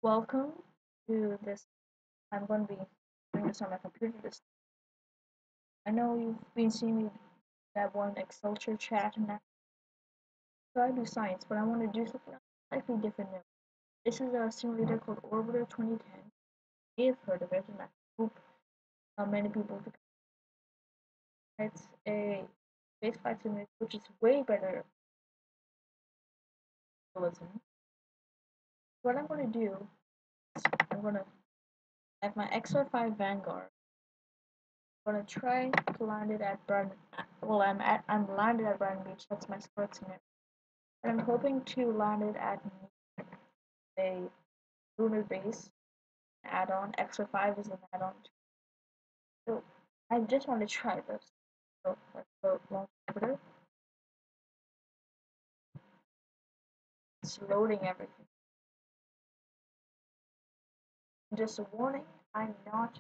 Welcome to this. I'm going to be doing this on my computer this. I know you've been seeing me that one Excel chat and that. So I do science, but I want to do something slightly different now. This is a simulator called Orbiter 2010. You've heard of it, and I hope many people have. It's a spaceflight simulator, which is way better than realism. What I'm going to do is I'm going to at my XR-5 Vanguard. I'm gonna try to land it at Brighton. Well, I'm landed at Brighton Beach. That's my start scenario. And I'm hoping to land it at a lunar base add-on. XR-5 is an add-on. So I just want to try this. So let's go launch orbiter. It's loading everything. Just a warning, I'm not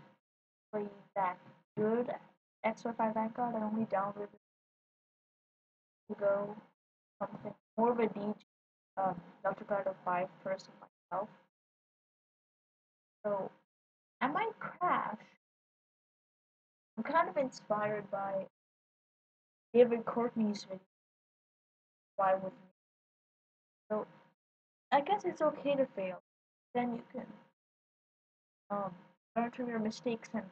really that good at XR-5 Vangard. I only downloaded it to go something more of a DJ, Dr. Carter 5 person myself. So I might crash. I'm kind of inspired by David Courtney's video, Fly With Me. So I guess it's okay to fail. Then you can learn from your mistakes, and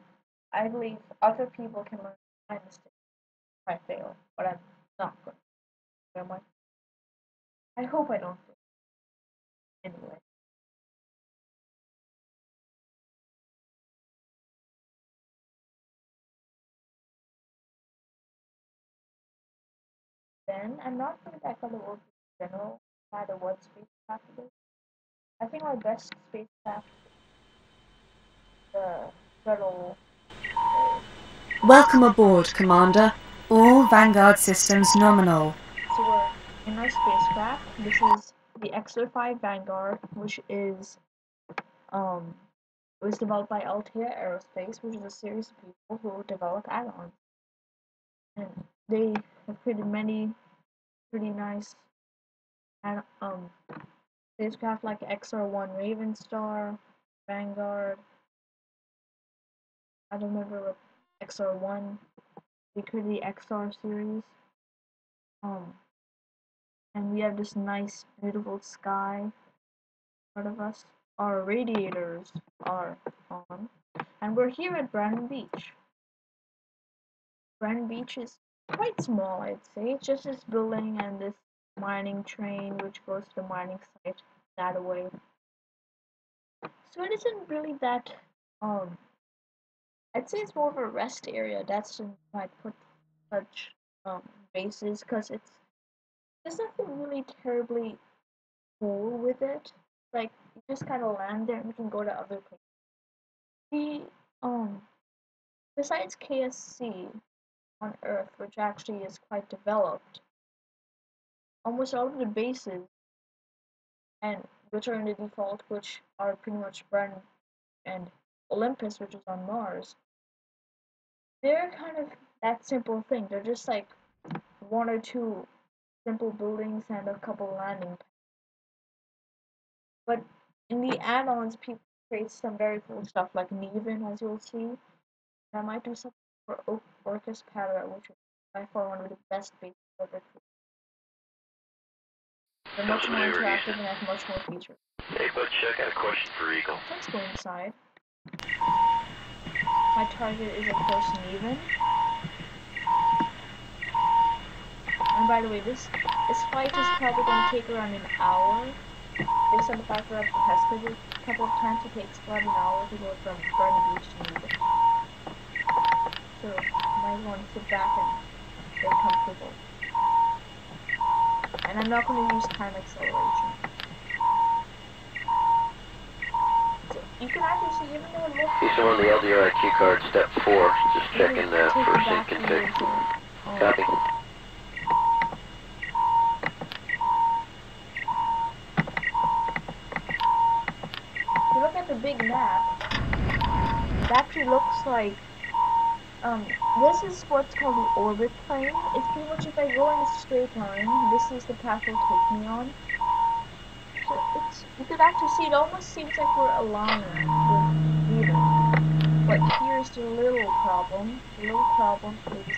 I believe other people can learn from my mistakes if I fail, but I'm not going to, am I? I hope I don't fail. Anyway. Then I'm not really that kind of work in general, no matter what spacecraft it is. I think my best spacecraft is the shuttle. Welcome aboard, Commander. All Vanguard systems nominal. So we're in our spacecraft. This is the XR-5 Vangard, which is it was developed by Altair Aerospace, which is a series of people who develop add-ons. And they have created many pretty nice spacecraft like XR-1 Raven Star, Vangard. I don't remember what XR-1. They created the XR series. And we have this nice, beautiful sky in front of us. Our radiators are on, and we're here at Brighton Beach. Brighton Beach is quite small, I'd say. It's just this building and this mining train which goes to the mining site that away. So it isn't really that, I'd say it's more of a rest area. That's why I put such bases, because there's nothing really terribly cool with it. Like, you just kind of land there and you can go to other places. The besides KSC on Earth, which actually is quite developed, almost all of the bases, and which are in the default, which are pretty much Brighton and Olympus, which is on Mars, they're kind of that simple thing. They're just like one or two simple buildings and a couple landing pads. But in the add-ons, people create some very cool stuff like Niven, as you'll see. I might do something for Orcus Para, which is by far one of the best bases ever created. They're much more interactive and have much more features. Hey, Butch, I got a question for Eagle. Let's go inside. My target is, of course, Niven. And by the way, this flight is probably going to take around an hour. Based on the fact that I've tested it a couple of times, it takes about an hour to go from Brighton Beach to Niven. So you might want to sit back and get comfortable. And I'm not going to use time acceleration. So you can actually see, even though it looks... He's on the LDRIQ card, step 4. Just checking for sync config. Copy. If you look at the big map, it actually looks like this is what's called the orbit plane. It's pretty much, if I go in a straight line, this is the path it'll take me on. So it's you could actually see it almost seems like we're aligned with Niven. But here's the little problem. The little problem is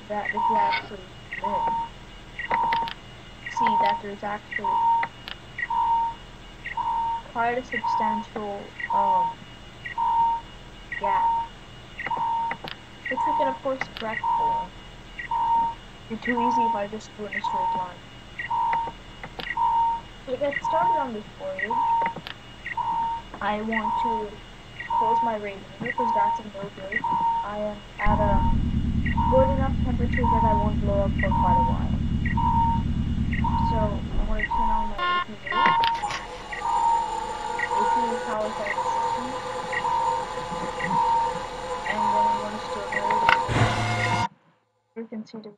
that if you actually see that there's actually quite a substantial gap, which we can of course correct for. It'd be too easy if I just do it in a straight line. To get started on this voyage, I want to close my radiator because that's in no good. I am at a good enough temperature that I won't blow up for quite a while. So I'm going to turn on my APU. APU powers all the systems. And then I'm going to start my radiator. You can see the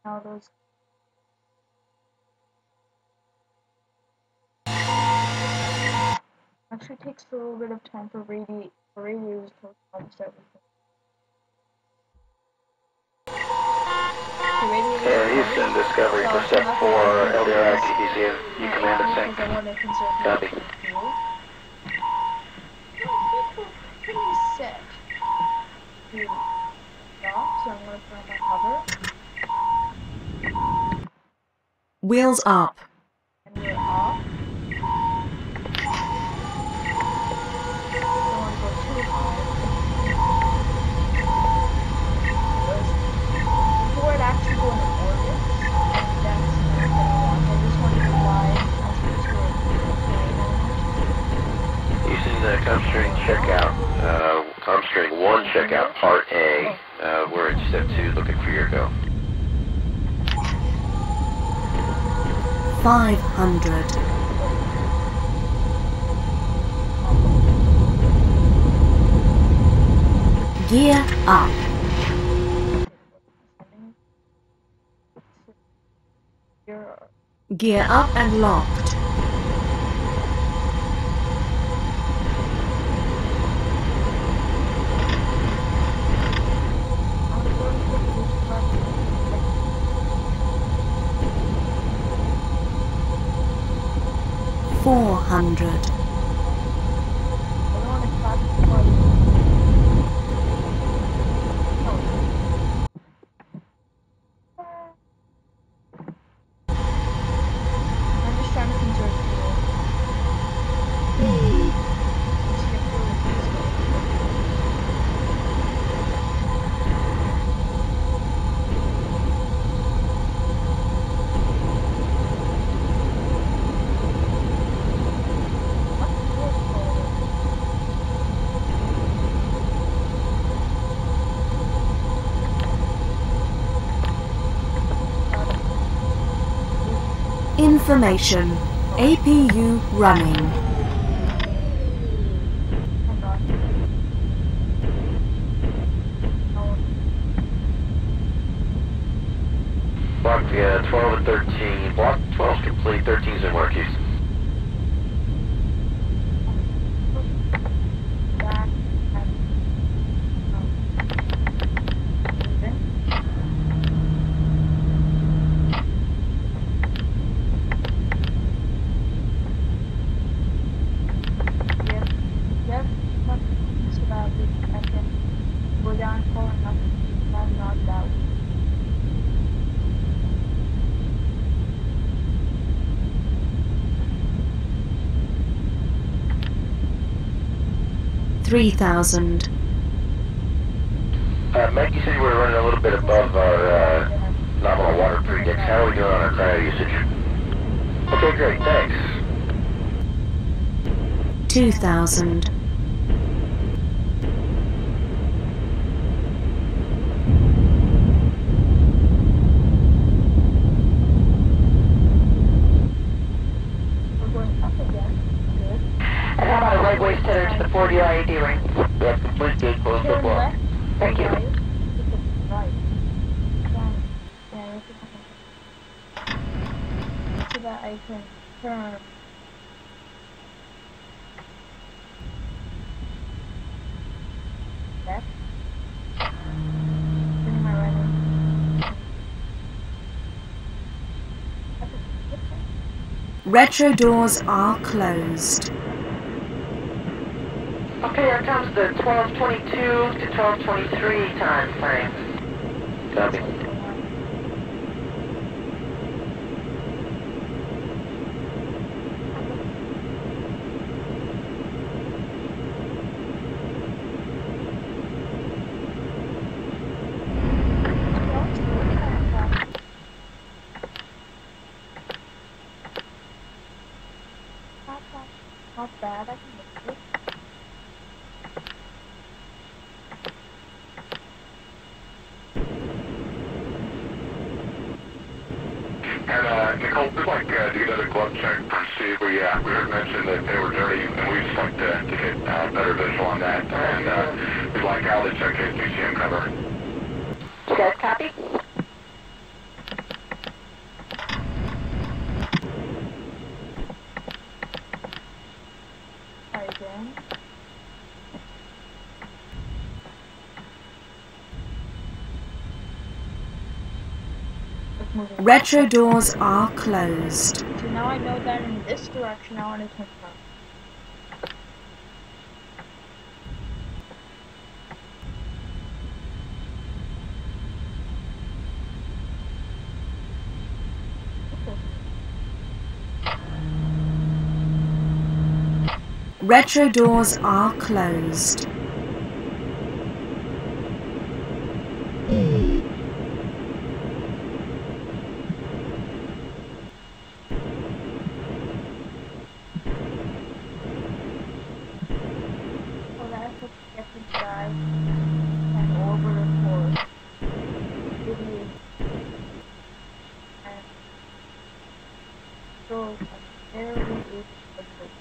now those actually takes a little bit of time for radiators to almost everything. Houston, Discovery for Step 4, LDR ITPCU, you command at sync. Copy. Pretty set to stop, so I'm going to put on my hover. Wheels up. And we're off. Don't want to go too high. Before it actually go into orbit, and that's not what I want. I just want to fly as close to a plane. Houston, Comstring checkout. Comstring 1 checkout, Part A. We're in Step 2, looking for your go. 500. Gear up. Gear up and locked. $400. I'm just trying to conserve fuel. Let's get fuel easily. Information. APU running. Block 12 and 13. Block 12 is complete, 13 is in work, Houston. Go down far enough and I'm not that way. $3,000. Meg, you said you were running a little bit above our nominal water predicts. How are we doing on our cryo usage? Okay, great, thanks. 2,000. We're going up again. Good. And how about a right waist header to the 40 IAD ring? That's complete, good, close the Turn block. left. Thank you. Right. Right. Yeah, so that I I can turn left. Turning my right hand. Retro doors are closed. Okay, here comes the 12:22 to 12:23 time frame. Copy. Not bad, I can make it. And Nicole, we'd like to get another glove check to see if we heard mention that they were dirty, and we'd just like to get better visual on that. And we'd like all the check case PCM cover. You guys copy? Try again. Retro doors are closed. So now I know that in this direction I want to turn left. Retro doors are closed. So that's what get this guy and over the floor. Really. And so there we is the place.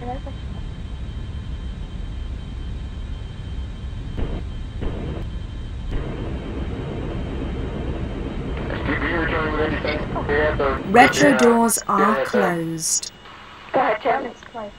That's a Steve, you returning with anything? We have the Retro doors are closed. Go ahead, Tim. it's quite.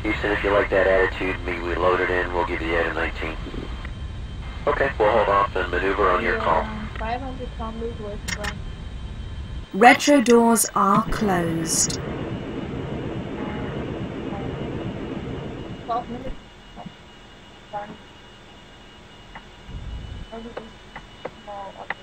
Houston, if you like that attitude, we load it in, we'll give you the item 19. Okay, we'll hold off and maneuver on your call. 500 kilometers away from Brighton. Retro doors are closed. 12 minutes. Done. Everything's small up there.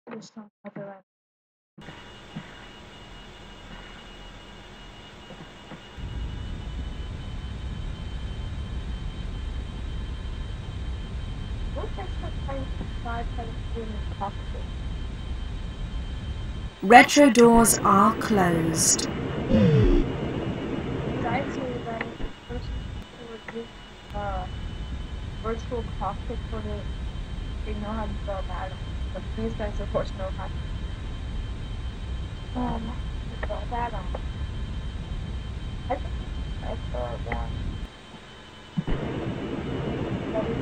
There's some other one. What is the 5 in the cockpit? Retro doors are closed. Did I say that if the person who would use virtual cockpit for they know how to spell that, but these guys of course know how to spell that on. I think I saw one. That is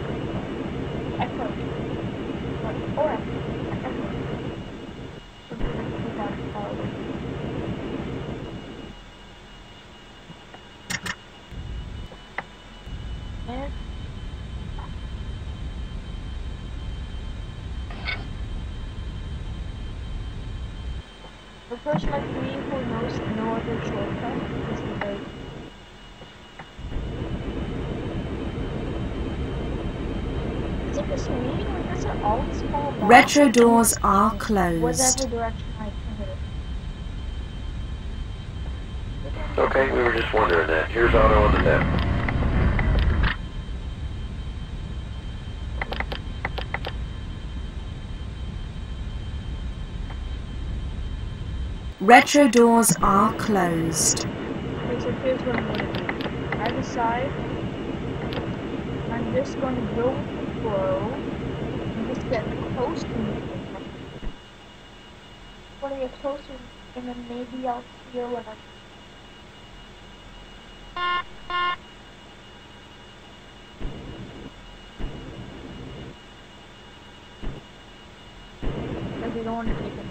Echo. Or Echo. And the person like me who knows no other shortcut is the way. just me, or does it always fall back? Retro doors are in closed. whatever direction I turn it. Okay, we were just wondering that. Here's Otto on the net. Retro doors are closed. Okay, so here's what I'm going to do. I decide I'm just going to go with the flow and just get close to me. When I get closer, and then maybe I'll feel what I'm. Because we don't want to take it.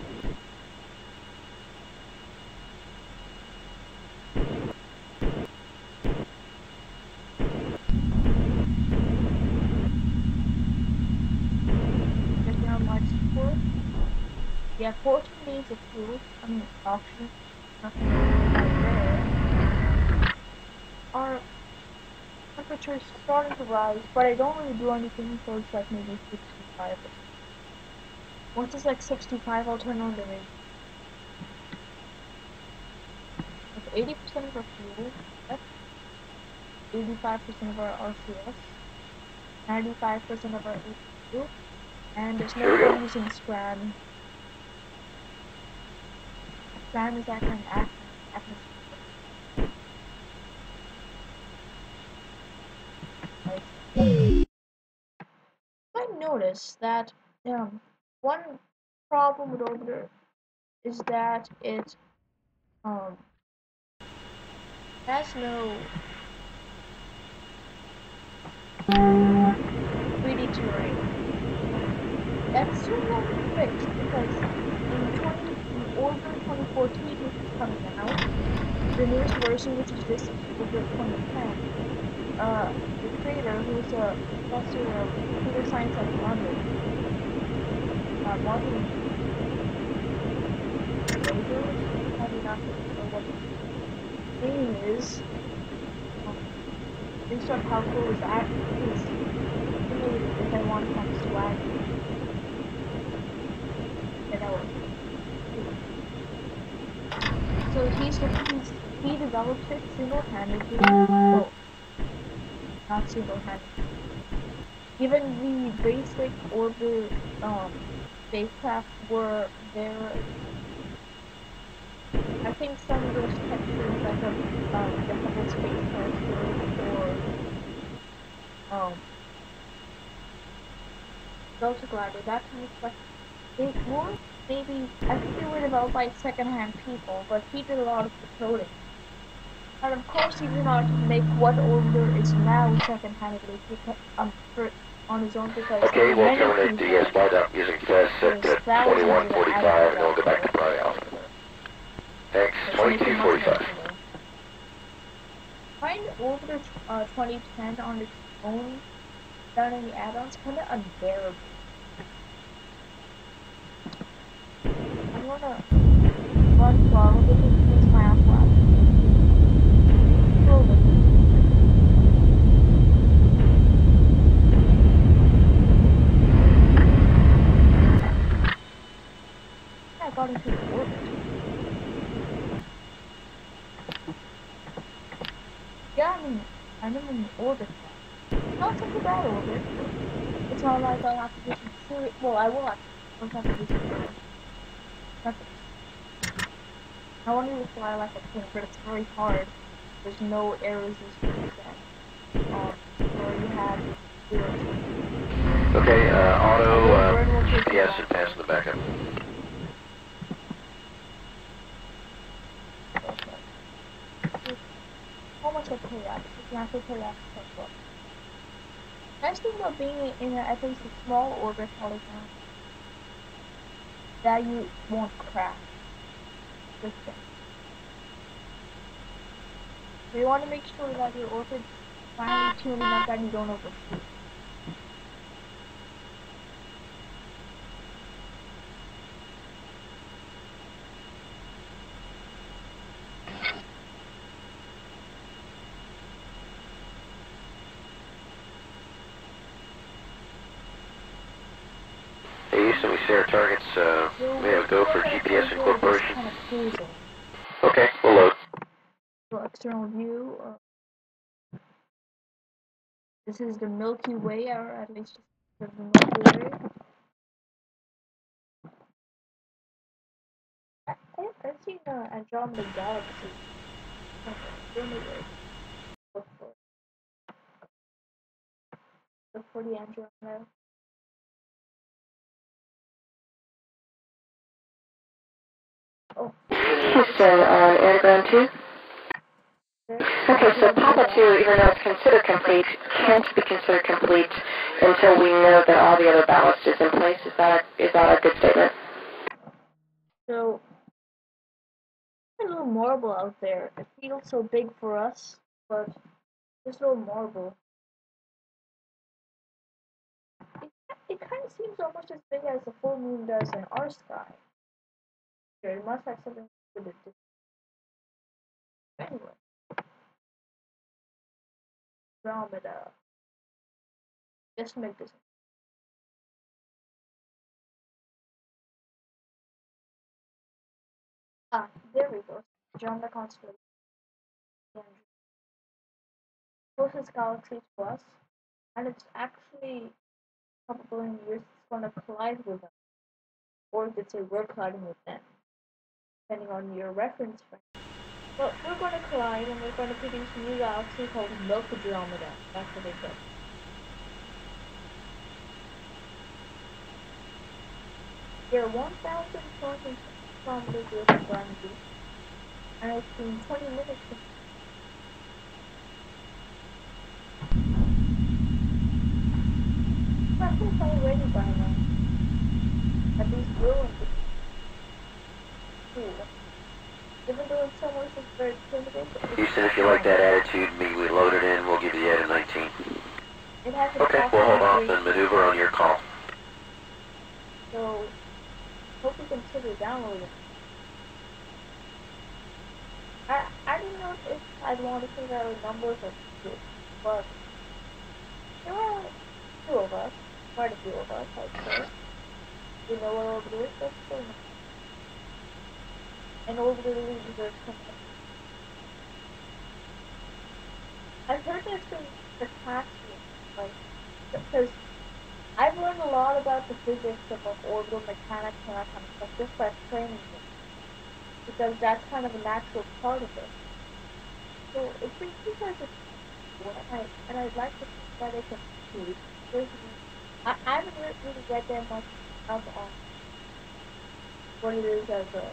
Yeah, 14 needs a fuel. I mean, option. Nothing right there. Our temperature is starting to rise, but I don't really do anything until it's like maybe 65. Once it's like 65, I'll turn on the radio. With 80% of our fuel, that's 85% of our RCS, 95% of our APU, and there's no point using scram. Scram is actually an atmosphere. I noticed that one problem with Orbiter is that it has no 3D terrain. That's soon going to be fixed because in Orbiter 2014, which is coming out, the newest version, which is this Orbiter 2010, the creator, who's a professor of computer science at London, Martin Lasers, I do not know what his name is, based on how cool his act is, if I want to have swag, and I will. So he developed it single-handedly. Well, not single-handedly. Even the basic orbit spacecraft were there. I think some of those textures, like the Hubble Space Telescope or Delta Glider, that kind of stuff, they were maybe, I think they were developed by second-hand people, but he did a lot of the coding. And of course he did not make what orbiter is now second-handedly on his own because okay, we'll terminate the slide up using test at 21:45 and we'll go back to Bravo Alpha. Thanks, 22:45. Find Orbiter 2010 on its own without any add-ons kind of unbearable. I'm gonna run throttle because it's my off lap. Slowly. I got into the orbit. Yeah, I'm in orbit now. Not such a bad orbit. It's not like I'll have to do some serious. Well, I will actually. I'll have to do some serious. Nothing. I wanted to fly like a plane, but it's very hard. There's no air resistance where you have zero. Okay, Auto, GPS and pass the backup. Almost like periodic. It's not so periodic. Nice thing about being in at least a small orbit polygon that you won't crash. This thing. So you want to make sure that your orbit's finely tuned enough that you don't overshoot. so we see our targets. We have a go for GPS incorporation. Kind of cruising. Okay, we'll load. So external view. This is the Milky Way, or at least the Milky Way. I've seen Andromeda Galaxy. Anyway, look for the Andromeda. Oh. Houston on Airground 2. Okay, so Papa 2, even though it's considered complete, can't be considered complete until we know that all the other ballast is in place. Is that a good statement? So, it's a little marble out there. It feels so big for us, but it's a little marble. It kind of seems almost as big as the full moon does in our sky. It must have something to do with it. Anyway. Andromeda. Just make this. There we go. Andromeda constellation. Closest galaxy to us, and it's actually a couple billion years it's going to collide with us, or you could say we're colliding with them, depending on your reference frame. But we're going to collide, and we're going to produce a new galaxy called Milky Andromeda. That's what they said. There are 1,200 kilometers away from gravity, and it's been 20 minutes. I think it's already by now. At least ruined it. Cool. Even though in some ways it's very primitive. Houston, if you like that attitude, we load it in, we'll give you the edit 19. It has Okay, we'll hold off and maneuver on your call. So, hope you consider downloading. I didn't know if I'd want to figure out numbers or two, but there are two of us, quite a few of us, I'd say. We know what orbital is, but still not. And orbital leads are coming. I've heard there's been potassium, like, because I've learned a lot about the physics of orbital mechanics and that kind of stuff just by training them. Because that's kind of a natural part of it. So it brings you guys and I'd like to see why they can see. I haven't really read that much on what it is as a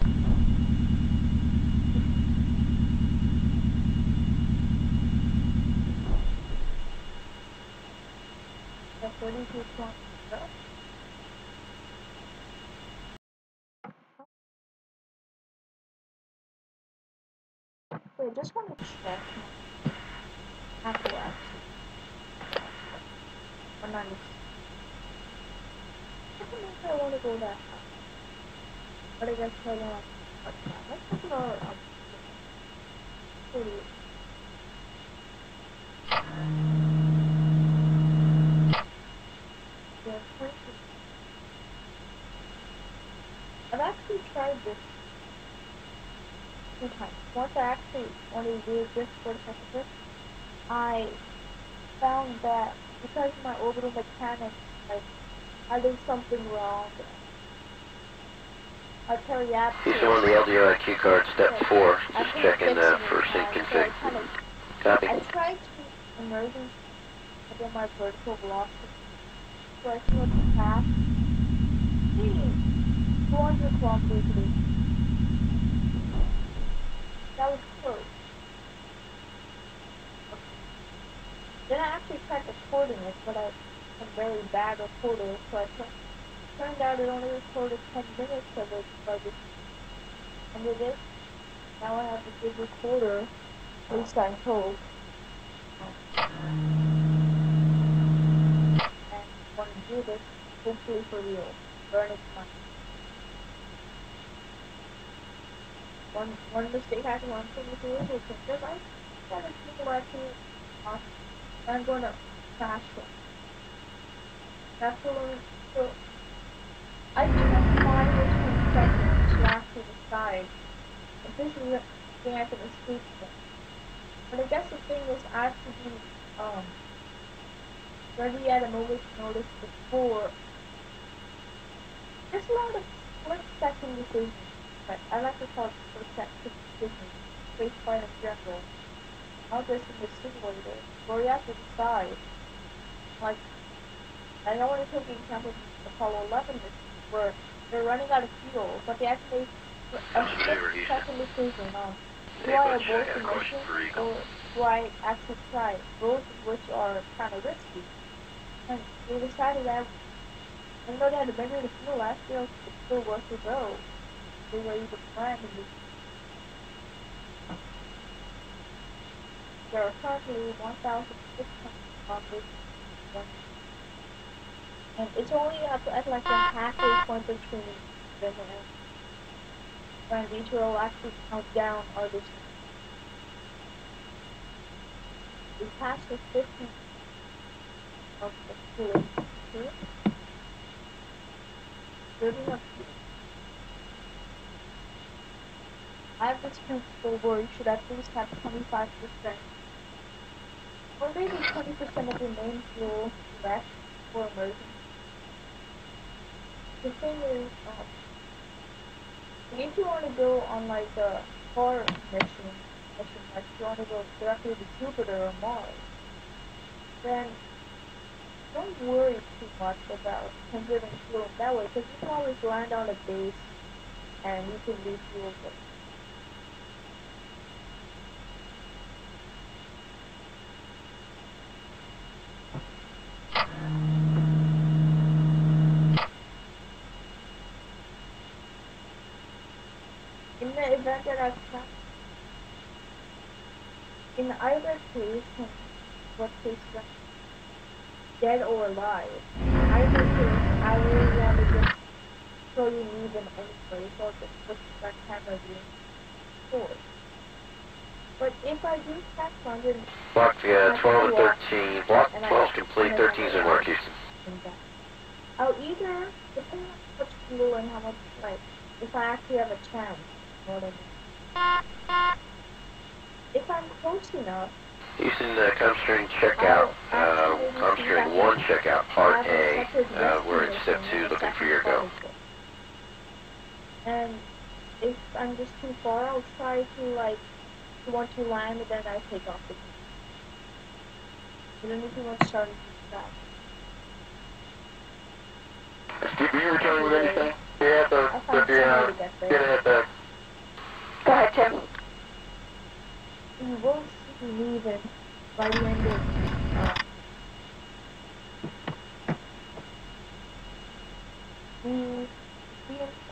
according to stuff. So I just want to check my Apple Watch. 196. I don't know if I want to go that high. But I guess I don't want to touch that. Let's talk about I've actually tried this 2 times. Once I actually wanted to do this for the second trip, I found that because of my orbital mechanics, like, I did something wrong. My periapsis. Houston on the LDO card, step 4. Just checking for sync config. Copy. I tried to emergence within my vertical velocity, so I see what the path. 400 kilometers a week. That was close. Then I actually tried recording it, but I'm a very bad recorder, so I turned out it only recorded 10 minutes of it, but it ended it. Now I have a good recorder, at least I hope. And I want to do this, hopefully for real. Burn it money. One mistake I can learn from this is because I got a people actually I'm going to crash them. That's what I'm so I took 5 or 10 seconds to actually decide if this is a thing I can escape from. But I guess the thing is I have to be ready at a moment's notice before. There's a lot of split-second decisions. But I like to call it split-second decisions. Spaceflight in general. Not just in the simulator, where you have to decide. Like, I don't want to take the example of Apollo 11 mission, where they're running out of fuel, but they have to make a split-second decision on do I abort the mission or do I actually try, both of which are kind of risky. And they decided that even though they had to measure the fuel last year, it's still worth to go. They were able to plan and there are currently 1,600 kilometers, and it's only at like a halfway point between Niven and when Vitra will actually count down our distance. We passed the 50 of the fuel. Building up. I have this principle where you should at least have 25%, or maybe 20% of your main fuel left for emergency. The thing is, if you want to go on like a far mission, like if you want to go directly to Jupiter or Mars, then don't worry too much about conserving fuel that way, because you can always land on a base and you can refuel it. In the event that I can't, in either case, what case is dead or alive, either case, I really want to just show you Niven anyway, so I'll just put that camera view forward. But if I do catch one, then Block 12 and 13. Block 12 complete, 13 is in work, Houston. I'll either, depending on how much fuel and how much, like, if I actually have a chance, you know what I mean? If I'm close enough, Houston, Comstring checkout. Comstring 1 checkout, Part A. We're in Step 2 looking for your go. And if I'm just too far, I'll try to, like, once you land, then I take off the plane. You don't need too much starting to that. Were you returning with anything? Yeah, get ahead back. Go ahead, Tim. You will see Niven by the end of a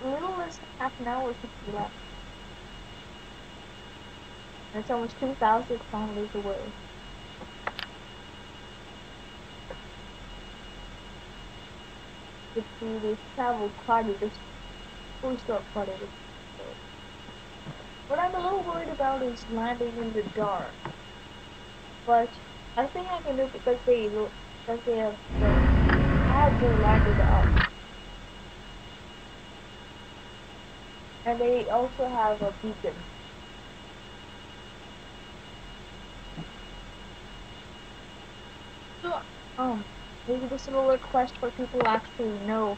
little less than half an hour should be left. And it's almost 2,000 kilometers away. They've traveled quite a distance. We still have quite a distance. What I'm a little worried about is landing in the dark. But I think I can do it because they have had their landed up. And they also have a beacon. So, maybe this is a little request for people who actually know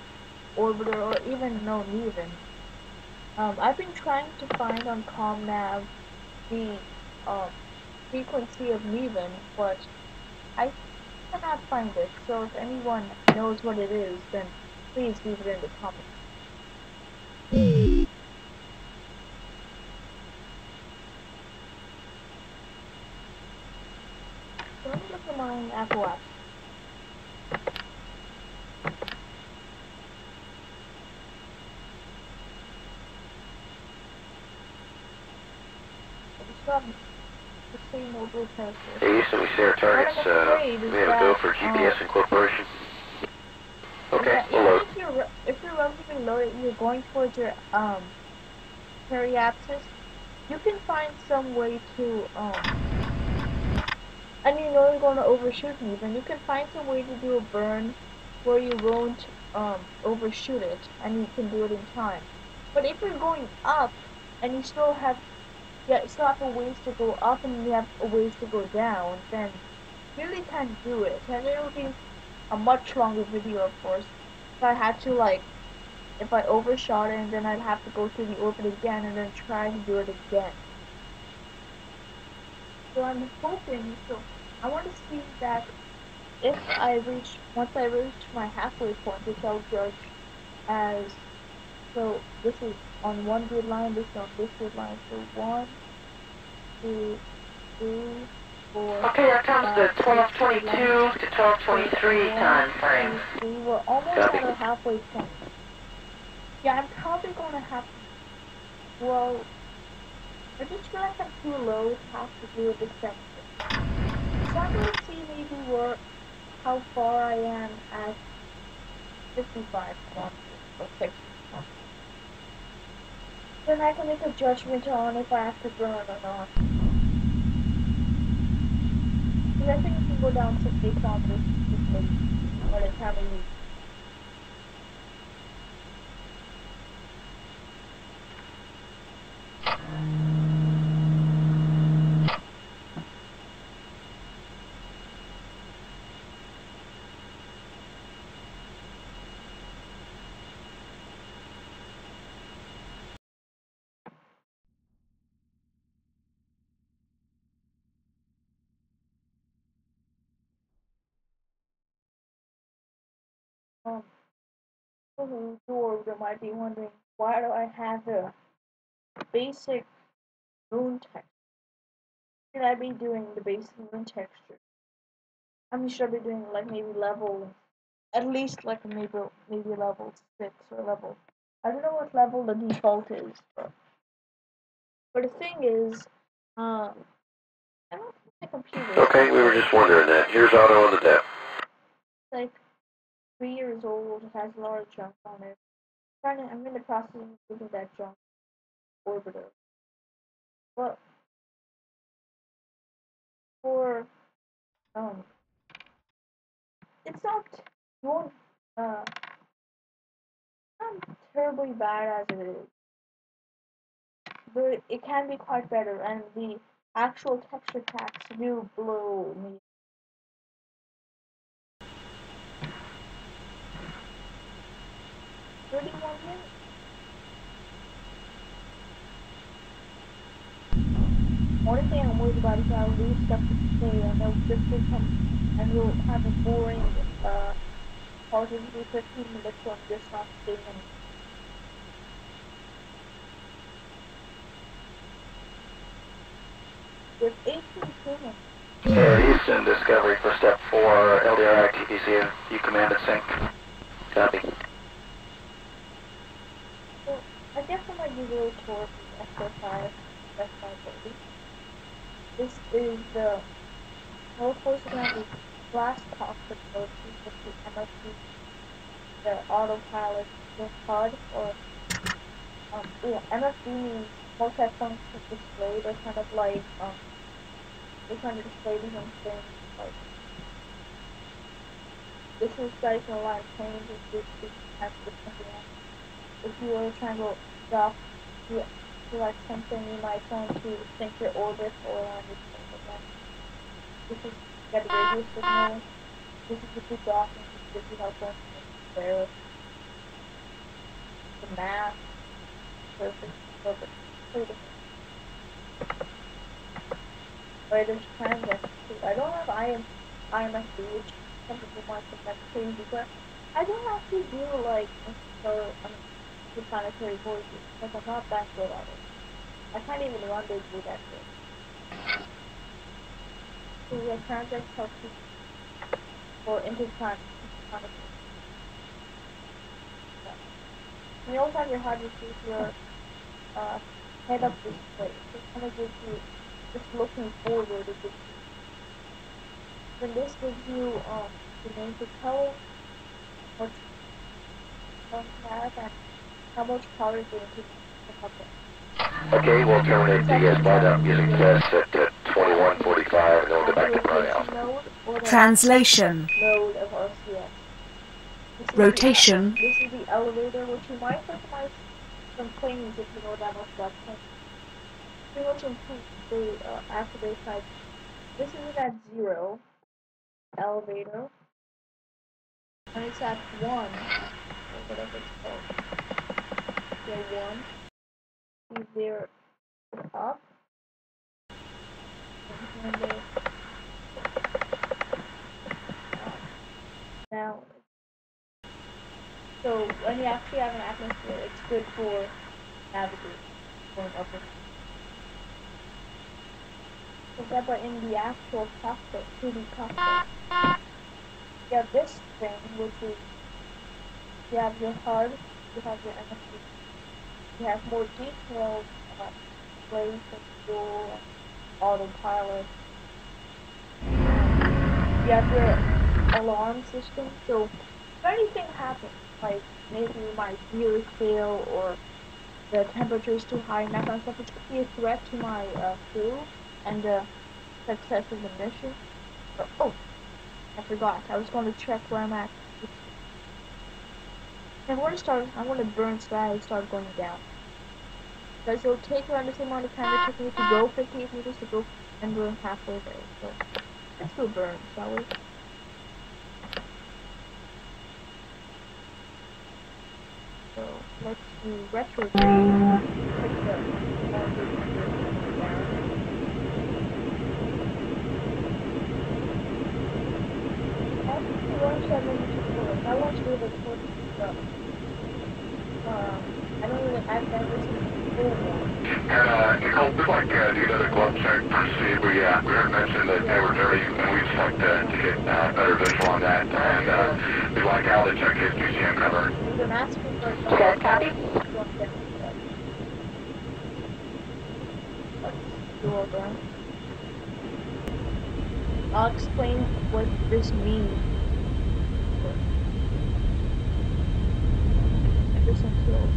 Orbiter or even know Niven. I've been trying to find on ComNav the frequency of Niven, but I cannot find it. So if anyone knows what it is, then please leave it in the comments. So let me look at my Apple app. Hey, Houston, we see our targets. We have a go for GPS incorporation. Okay, we'll load. If you're relatively low, you're going towards your periapsis, you can find some way to and you know you're going to overshoot Niven. You can find some way to do a burn where you won't overshoot it and you can do it in time. But if you're going up and you still have a ways to go up and you have a ways to go down, then you really can't do it. And it would be a much longer video, of course. If I had to if I overshot it and then I'd have to go through the orbit again and then try to do it again. So I'm hoping, so I want to see that if once I reach my halfway point, which I'll judge as, so this is on one grid line, this is on this grid line, so 1, 2, 3, 4. Okay, that comes to 12:22 to 12:23 time frame. We're almost at our halfway point. Yeah, I'm probably gonna have to, well, I just feel like I'm too low to have to do a descent. So I'm gonna see maybe how far I am at 55 kilometers or 60 kilometers. Then I can make a judgment on if I have to burn or not. Because I think you can go down 60 kilometers quickly by the time we leave. People who might be wondering, why do I have a basic moon texture? Should I be doing the basic moon texture? I mean, should I be doing like maybe level, at least like maybe level 6 or level, I don't know what level the default is, but the thing is, I don't think the computer. Okay, we were just wondering that. Here's Otto on the deck. Like 3 years old, it has a lot of junk on it. I'm in the process of moving that junk orbiter. But for it's not not terribly bad as it is, but it can be quite better, and the actual texture packs do blow me. Only thing I'm worried about is I'll lose stuff to say, and they'll just become, and we'll have a boring positively 15 minutes on just not saying anything. With 18 humans. Houston, Discovery for step 4, LDR ITPC, you command at sync. Copy. So, I guess I might be a little towards the XR-5, F530. This is the, well, of course, it's going to be glass cockpit mode, with the MFD, the autopilot, the HUD, or, MFD means multifunction display. They're kind of like, they kind of display different things, like, this is like a line of planes, this has something else. If you were trying to dock to like something, you might want to sync your orbit or on your thing again. This is get a radio signal. This is the two docking, this is how to compare the map. Perfect. Alright, there's transects too. I don't have IMSD, which some people might think that's crazy, but I don't have to do like the planetary voyages, because I'm not that good at it. I can't even rendezvous that good. So the transects help you for interplanetary. And you also have your hard receiver, head-up display. So it kind of gives you, just looking forward, it gives you. Then this gives you the name to tell what you have and how much power is going to pick up there. Okay, we'll terminate the flight up using test at 21:45 and then we'll go back to Brighton. Translation. Node of RCS. Rotation. This is the elevator, which you might recognize from planes if you know that much about planes. Pretty much in planes, they after they type, this is at 0 elevator, and it's at 1 or whatever it's called. So 1. See there up, and they down. So when you actually have an atmosphere, it's good for navigating, going up and down. Except for in the actual cockpit, 2D cockpit, you have this thing, which is, you have your HUD, you have your NFC, you have more detailed place and fuel and autopilot. You have your alarm system, so if anything happens, like maybe my gears fail or the temperature is too high and that kind of stuff, which could be a threat to my crew and the success of the mission. But, oh, I forgot. I was going to check where I'm at. And I'm going to burn so I start going down. Because it'll take around the same amount of time it took me to go 58 meters to go, and we're halfway there. So let's do burn, shall we? So let's do retrograde. Take the down. I want to be able to put stuff. I don't really, I've never seen full one. And Nicole, we'd like to do another glove check to see if we heard mention that they were dirty, and we'd just like to get better visual on that, and we'd like Al to check his GCM cover. We've been asking for a Good, copy. Let's do all that. I'll explain what this means. This until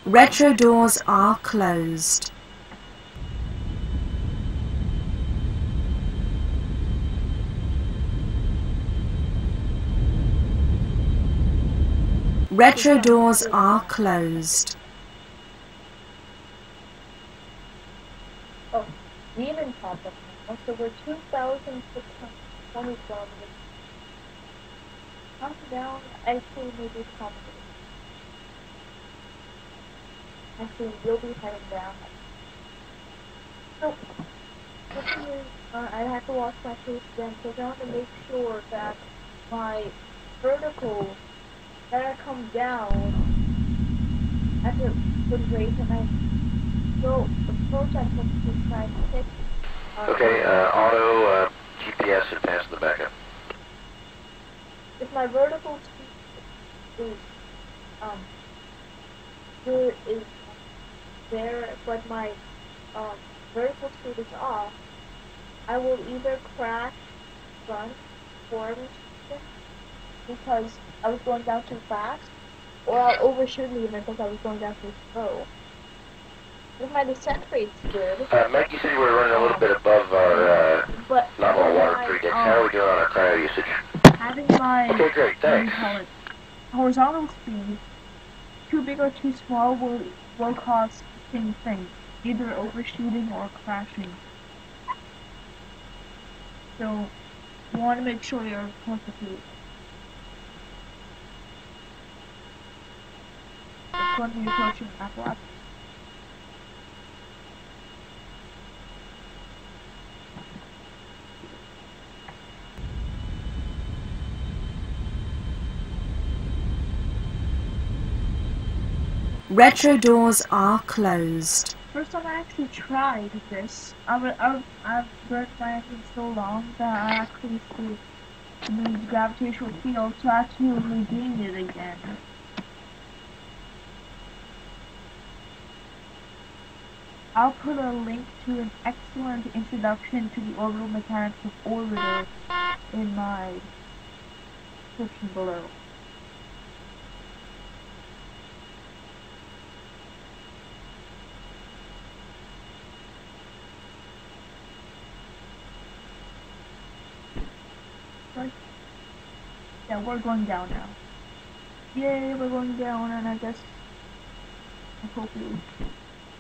Retro doors are closed. Retro doors are closed. oh, Niven popped up now. So we're 2,620 kilometers. Counting down, actually maybe comfortable. Actually, we'll be heading down. So, the thing is, I have to wash my face again, so I want to make sure that my vertical, that I come down at a good rate, and I go approach at 696. Okay, auto GPS should pass the backup. If my vertical speed is there, but my vertical speed is off, I will either crash front forward because I was going down too fast, or I'll overshoot Niven because I was going down too slow. If my descent rate's good, Mike, you said you were running a little bit above our but nominal water pre-deck. How are we doing on our cryo usage? having my Okay, great, thanks. horizontal speed too big or too small will cause the same thing, either overshooting or crashing. So you want to make sure you're perfectly. It's going to be approaching Appalachia. Retro doors are closed. First time I actually tried this, I've burnt my engine so long that I actually used gravitational field to actually regain it again. I'll put a link to an excellent introduction to the orbital mechanics of orbiters in my description below. Yeah, we're going down now. Yay, we're going down, and I guess I hope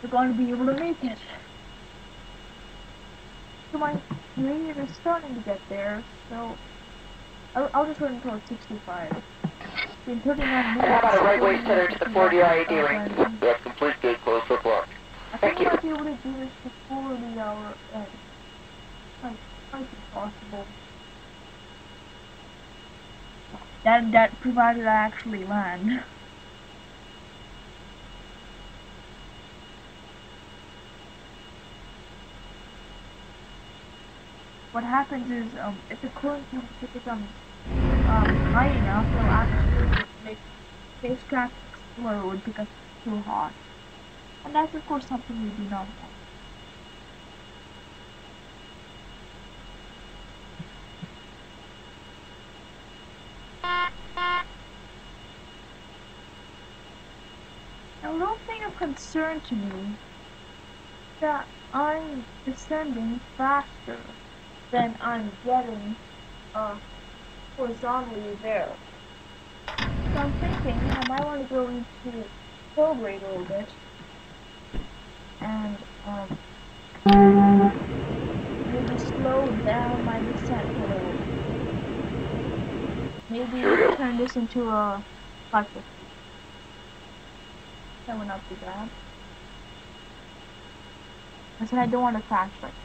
we're going to be able to make it. So my radiator is starting to get there, so I'll just run until 65. In 39 minutes. How about a right way center to the 40 IAD ring? That's complete, gate close to clock. I think we might be able to do this before the hour ends. Might be possible. That provided I actually land. What happens is, if the cooling temperature becomes high enough, it'll actually make spacecraft explode because it's too hot. And that's of course something we do not want. Now, a little thing of concern to me is that I'm descending faster than I'm getting horizontally there. So I'm thinking I might want to go into slow rate a little bit and maybe slow down my descent a little. Maybe turn this into a 550. That would not be bad. I said I don't want to crash like this.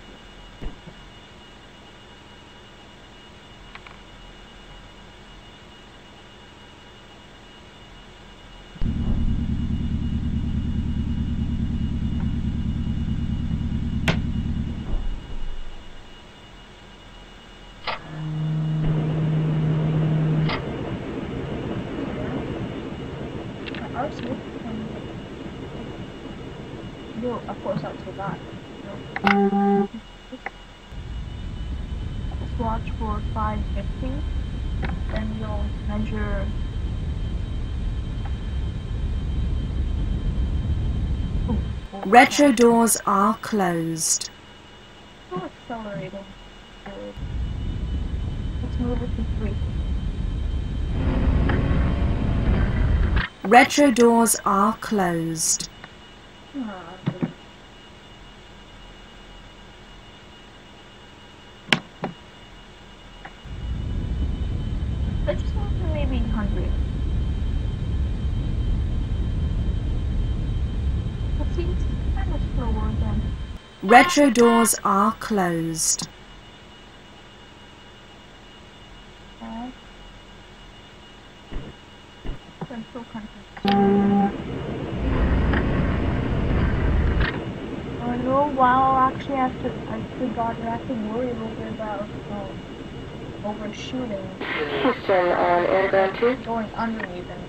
Of course, I forgot. Just watch for 550. Then you'll measure. Retro doors are closed. Still accelerating. Good. Let's move it to 3. Retro doors are closed. Let's just move to maybe 100. Let's see, it's kind of slower than. Retro doors are closed. Okay. I'm still confused. No, wow, actually I forgot to worry a little bit about overshooting. Houston on Underground 2. Going underneath them.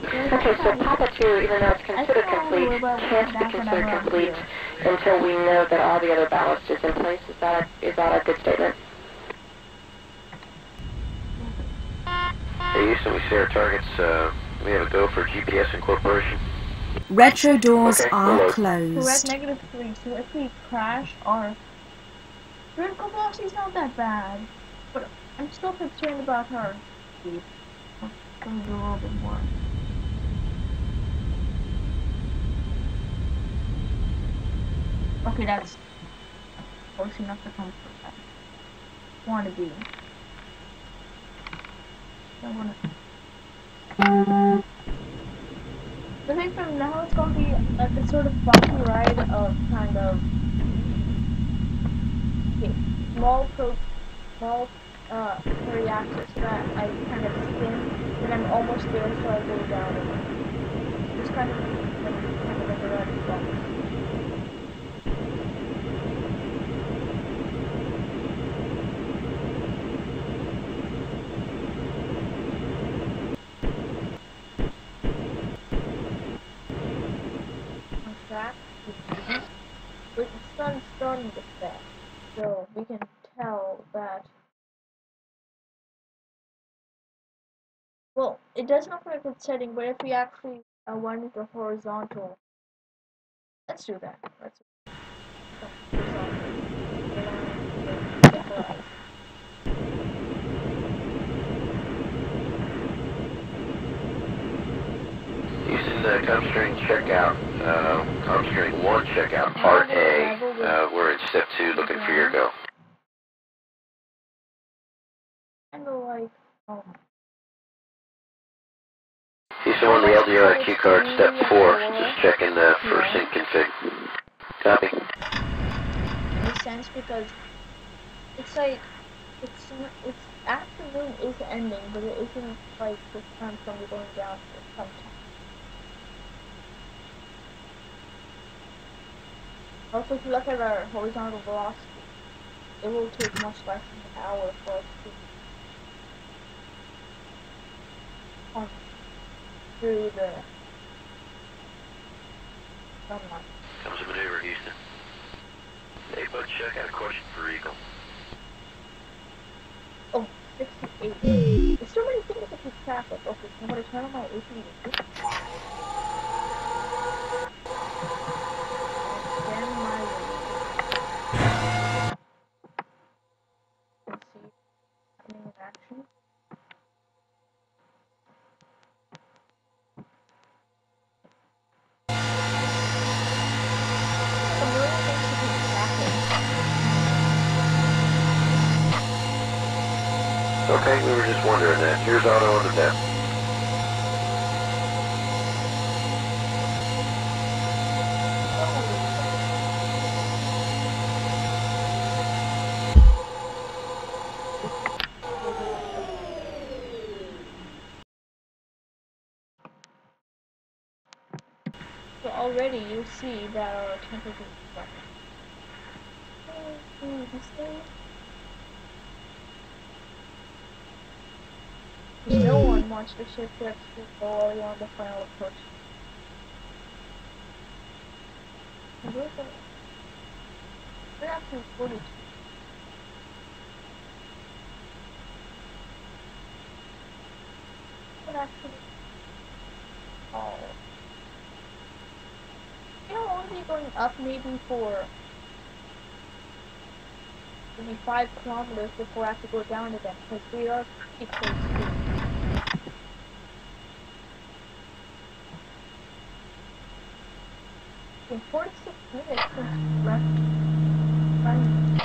Okay, so Papa 2, even though it's considered complete, can't be considered complete until we know that all the other ballast is in place. Is that a good statement? Hey Houston, we see our targets. We have a go for GPS incorporation. Retro doors are We're at closed. -3, so if we crash, our vertical velocity is not that bad. But I'm still concerned about her speed. I'm going to do a little bit more. Okay, that's close enough to come for that. Want to be. I want to. I think from now it's going to be a sort of bumpy ride of kind of small reactors that I kind of spin, and I'm almost there, so I go down again. Just kind of like a red bump. But the sun's starting to set, so we can tell that. Well, it doesn't look like it's setting, but if we actually went into horizontal, let's do that. Let's checkout. I'm hearing 1 checkout, Part A. We're in step 2, looking for your go. Kind of like, He's showing the LDO IQ card, step 4. Just checking the first sync config. Copy. in a sense, because it's like, it's afternoon is ending, but it isn't like the sun's going to be going down for some time. Also, if you look at our horizontal velocity, it will take much less than an hour for us to come through the sunlight. Comes a maneuver, Houston. Hey, bud, check. Got a question for Eagle. Oh, 68. There's so many things to keep track of. Okay, so I'm going to turn on my APU. Scan my radar. Let's see. Happening in action. A million things to keep track of. Okay, we were just wondering that. Here's Otto on the deck. So already you see that our temperature is dropping. No one wants the ship to explode while on the final approach. We're actually 42. But actually, oh, only going up maybe for maybe 5 kilometers before I have to go down again, because we are pretty close to. In 46 minutes since we left running.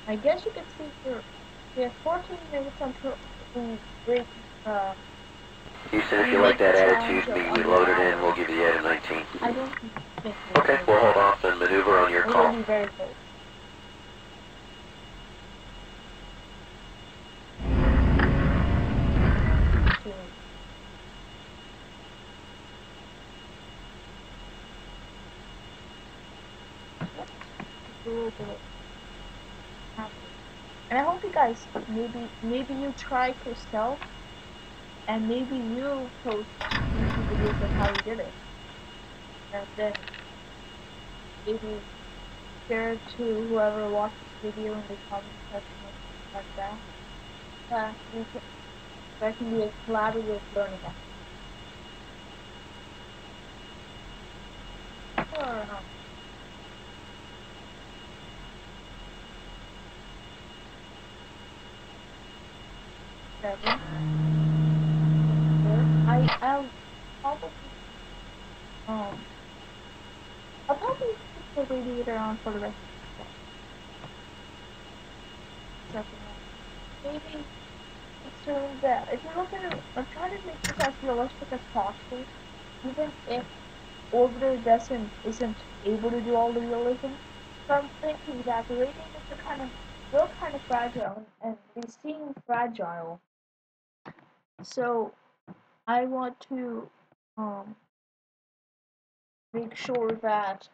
I guess you can see here we have 14 minutes until we break. Houston, if you like that attitude, we load it in, we'll give you the item 19. I don't think Okay, we'll hold off and maneuver on your we're call. going to be very close. And I hope you guys maybe you try it yourself, and maybe you post YouTube videos of how you did it, and then maybe share it to whoever watched this video in the comment section or something like that. That can be a collaborative learning effort. Or not. I'll probably keep the radiator on for the rest of the day. Maybe assume that if you look at it, I'm trying to make this as realistic as possible, even if Orbiter isn't able to do all the realism. So I'm thinking that the radiators are still kind of fragile, and they seem fragile. So I want to make sure that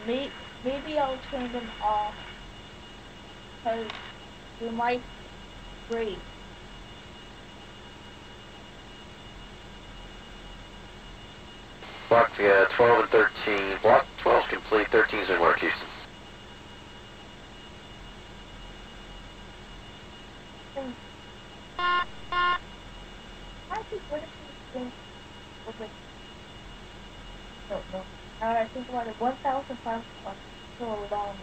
maybe I'll turn them off because they might break. Block 12 and 13. Block 12 is complete, 13 is in work, Houston. Now that I think about it, 1,500 bucks is still a long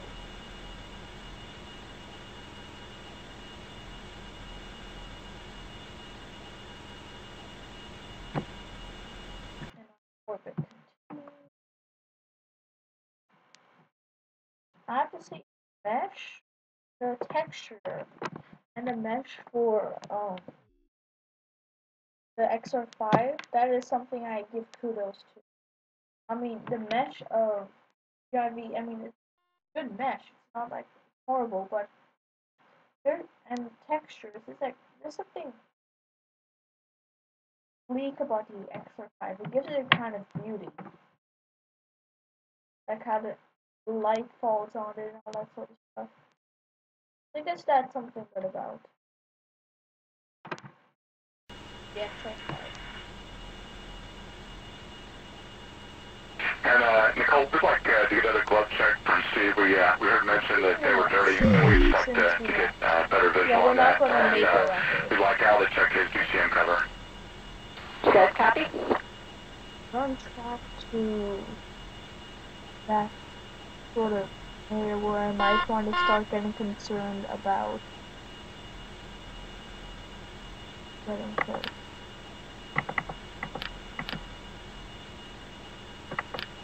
Topic. I have to say, mesh, the texture, and the mesh for the XR-5. That is something I give kudos to. I mean, the mesh of GIV. I mean, it's good mesh. It's not like horrible, but there and textures. It's like there's something sleek about the XR-5. It gives it a kind of beauty. Like how the light falls on it and all that sort of stuff. I guess that's something good about the XR-5. And Nicole, we'd like to get another glove check from Steve. We heard mention that they were dirty, and we'd like to get better visual on that. And we'd like Al to check his DCM cover. You guys copy? We're on track to that sort of area where I might want to start getting concerned about getting close.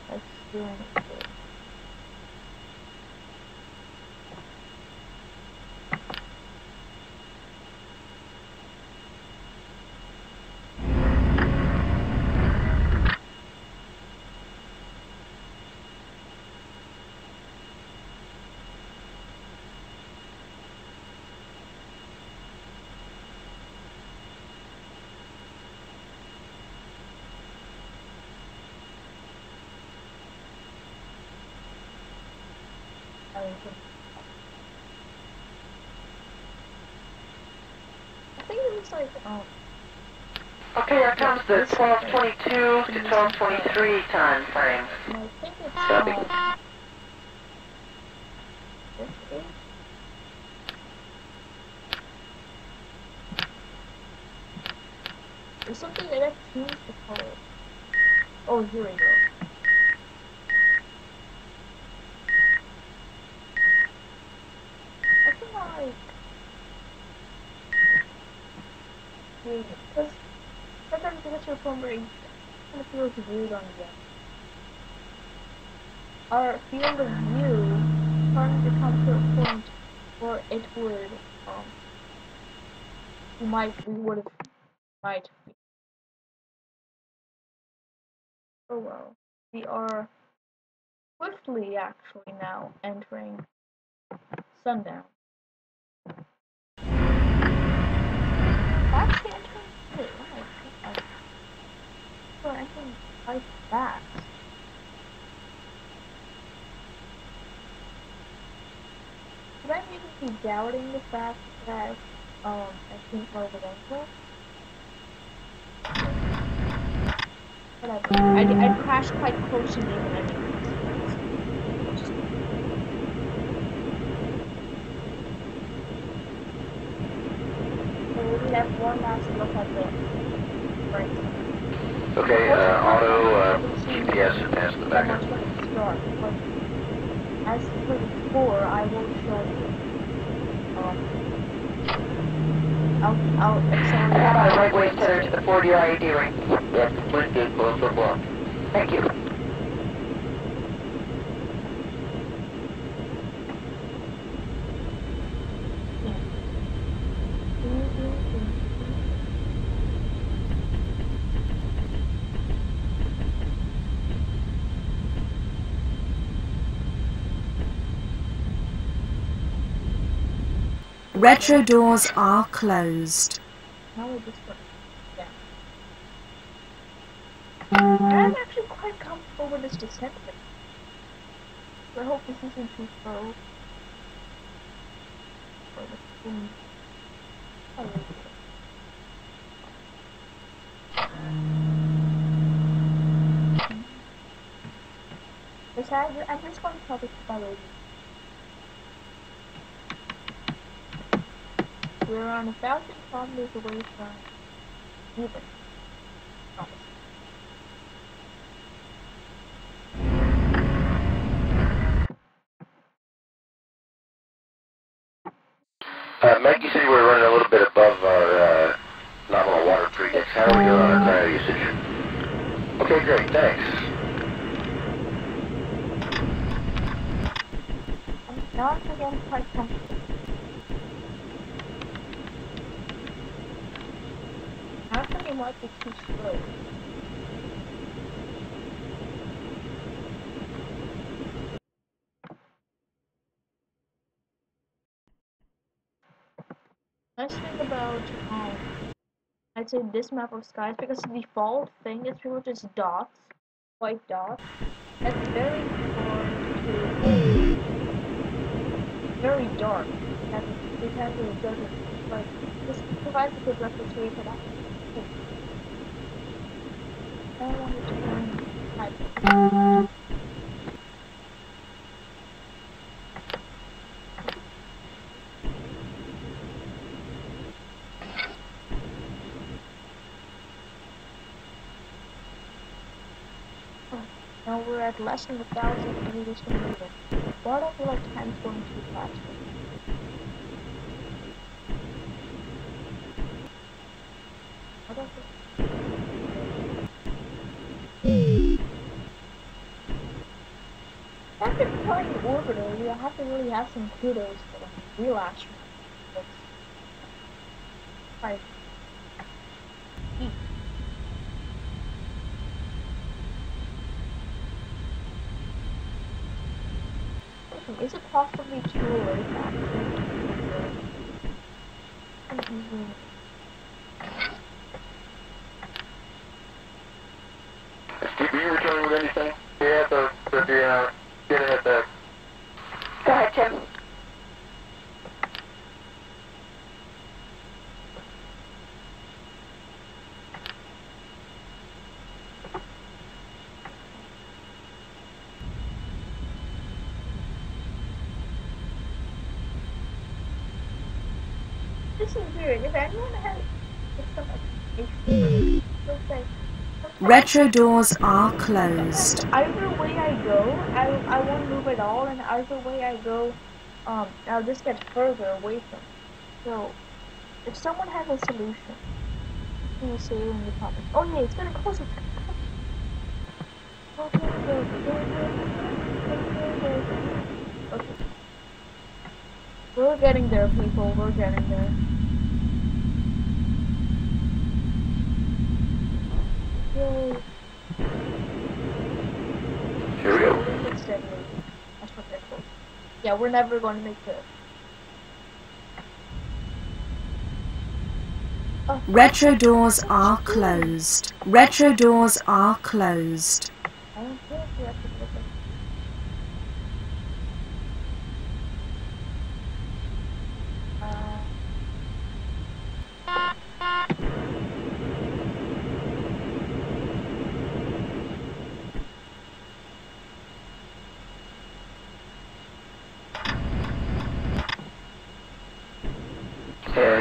That's doing it good. I think it was like, Okay, here comes the 12:22 to 12:23 time frame. I think it's, Copy. this is, there's something that I've changed the color. Oh, here we go. I think I like doing it, because sometimes you get your phone where it kind of feels weird on you. Our field of view is starting to come to a point where it would, might be. Oh well. We are swiftly actually now entering sundown. Actually entering day. Oh my god. We're entering quite fast. Could I maybe be doubting the fact that I think residential? Whatever. I crashed quite close to Niven anyways. So we have one last look at the brakes. Okay, auto GPS past the backup. Start, but as for the score, I will show you. I'll accelerate. How about a right way center to the 40 IED ring? That's completed, close the block. Thank you. Retro doors are closed. Now we're just going down. I'm actually quite comfortable with this descent. So I hope this isn't too slow. I'm just going to probably follow you. We're around 1,000 kilometers away from Niven. Meg, you said you were running a little bit above our nominal water pre-index. How are we doing on our tire usage? Okay, great, thanks. Now I'm again quite comfortable. I think it might be too slow. Nice thing about I'd say this map of skies, because the default thing is pretty much just dots, white dots. It's very hard to very dark. You can't really judge it, but this provides a good representation. I don't want it to turn type. Now we're at less than 1,000 meters from Niven. Why don't we like time's going too fast? I don't think. After becoming an orbiter, you have to really have some kudos for like real astronauts. Like, is it possibly too late actually? Steve, are you returning with anything? Yeah, get it at the... Go ahead, Tim. This is weird. If anyone has some explanation, they'll say. Retro doors are closed. Either way I go, I won't move at all, and either way I go, I'll just get further away from it. So, if someone has a solution, please say it in the comments. Oh yeah, it's gonna close it. Okay. We're getting there, people. We're getting there. Yay. Here we go. Steadily. That's what they're called. Yeah, we're never going to make the... Oh. Retro doors are closed. Retro doors are closed. I don't think we have to look at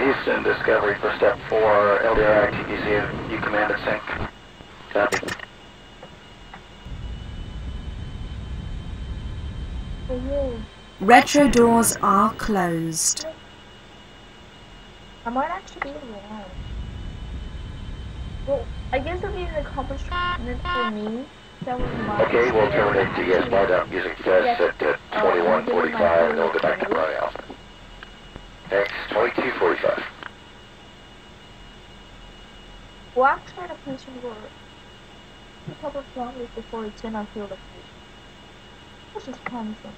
Houston, Discovery for Step 4, LDI, TPC, you command at sync. Copy. Retro doors are closed. I might actually be able to land. Well, I guess it'll be an accomplishment for me. That was my Okay, we'll terminate the slide up using test at 21:45 and then we'll go back to Brownie Alpha. Thanks, 22:45. We'll actually have a position where a couple of kilometers before it's in our field of view. Which is promising.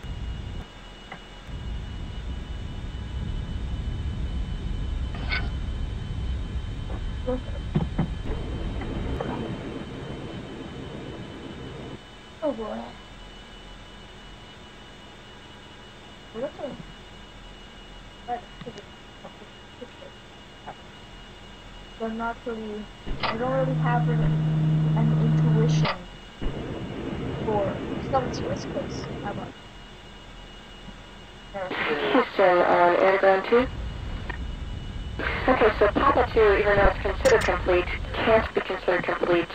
Oh boy. Listen. But not really. I don't really have an intuition for Celsius because I'm a. Houston on Airground 2. Okay, so Papa 2, even though it's considered complete, can't be considered complete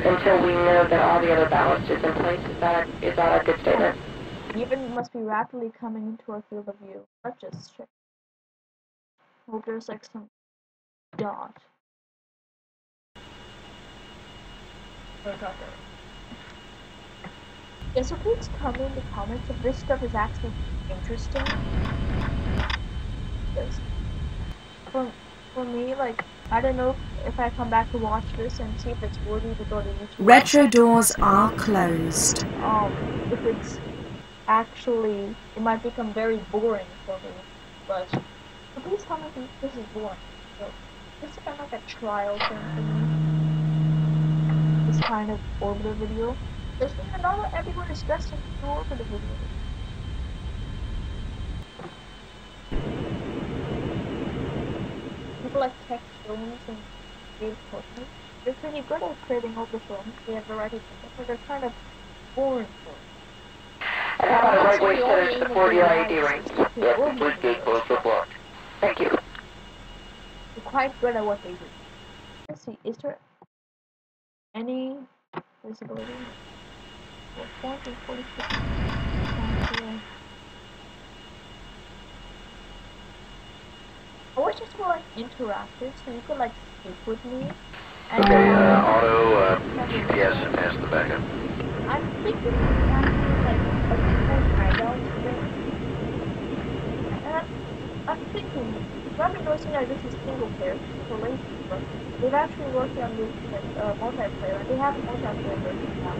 until we know that all the other ballast is in place. Is that a good statement? Niven must be rapidly coming into our field of view. Let's just check. Hope there's like some dot. Yeah, so please tell me in the comments if this stuff is actually interesting. Yes. For me, like, I don't know if I come back to watch this and see if it's worthy to go to YouTube. Retro doors are closed. If it's actually, it might become very boring for me. But so please tell me if this is boring. So this is kind of like a trial thing for me. This kind of orbiter video. Because not everyone is dressed in the orbiter video. People like tech films and Dave Portman, they're pretty good at creating older films. They have variety of them, but they're kind of boring films. And how about a right-way center to the 40 IED range? Yeah, complete gate close to block. Thank you. They're quite good at what they do. Let's see, is there any visibility? 446. I wish this were like interactive, so you could like speak with me. And Okay, auto GPS and pass the backup. I'm thinking actually like a cool hideout thing. And I'm thinking, rather than noticing that this is single player for late people, they've actually worked on this like multiplayer. They have a multiplayer version now.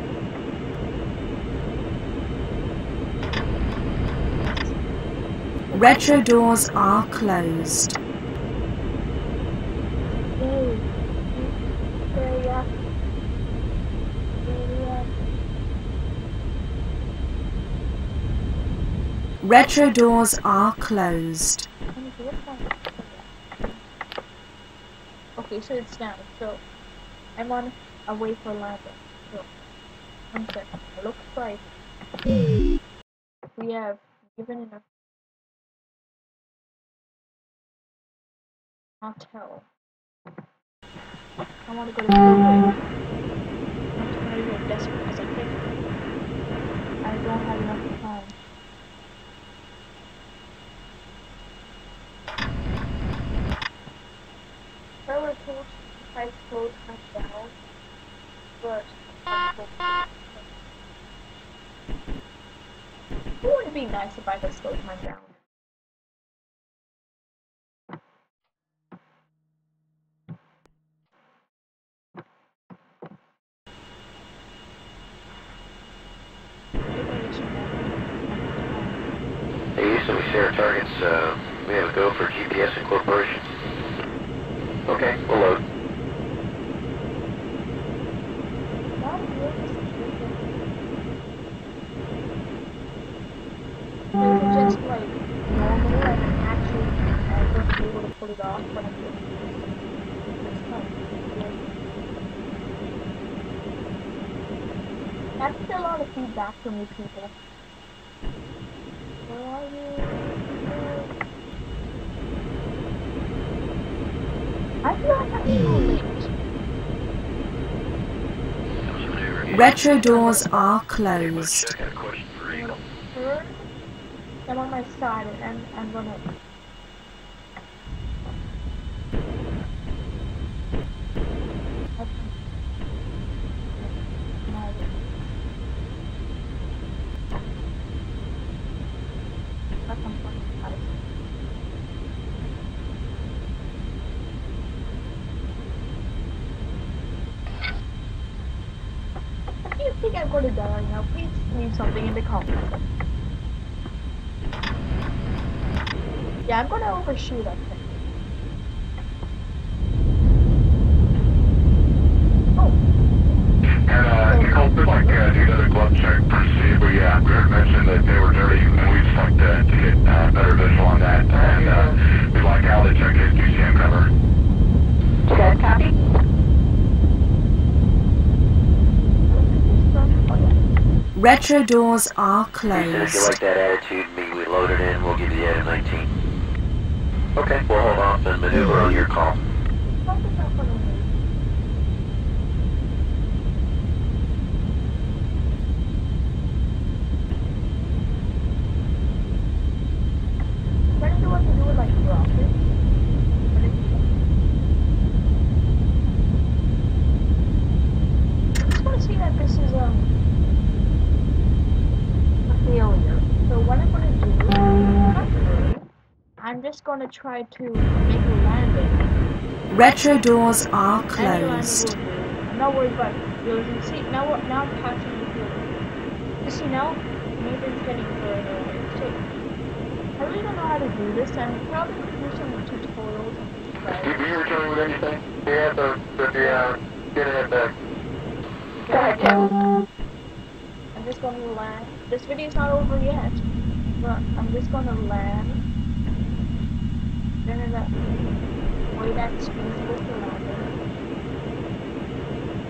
Retro doors are closed. Retro doors are closed. Okay, so it's down. So I'm on a way for landing. So 1 second. It looks like we have given enough. Hotel. I want to go to the building. I'm trying to get desperate because I think I don't have enough time. I would have told if I slowed time down, but it would be nice if I could slow time down. Hey, Houston, we share targets. We have a go for GPS incorporation. Okay, we'll load. Just like normal and actually I'm going to be able to pull it off when I do it. That's a lot of feedback from you people. Where are you? I feel like I'm so late. Retro doors are closed. I'm on my side and I'm gonna. If you think I'm going to die right now, please leave something in the comments. Yeah, I'm gonna overshoot, I think. Oh. And Nicole, we'd like to do another glove check to see if we heard mention that they were dirty, and we'd just like to get better visual on that. And we'd like Al to check his QCM cover. Okay, copy. Retro doors are Houston, if you like closed. that attitude, we load it in, we'll give you the item 19. Okay, we'll hold off and maneuver on your call. I'm just gonna try to make a landing. Retro doors are Any landing closed. will do. I'm not worried about realism. See, now I'm passing the field. You see now, Niven's getting further away. So I really don't know how to do this. I'm probably gonna do some tutorials and just try You it. returning with anything? Yeah, get it at the... Go ahead, Tim. I'm just gonna land. This video's not over yet, but I'm just gonna land. Then in that way that's feasible for landing.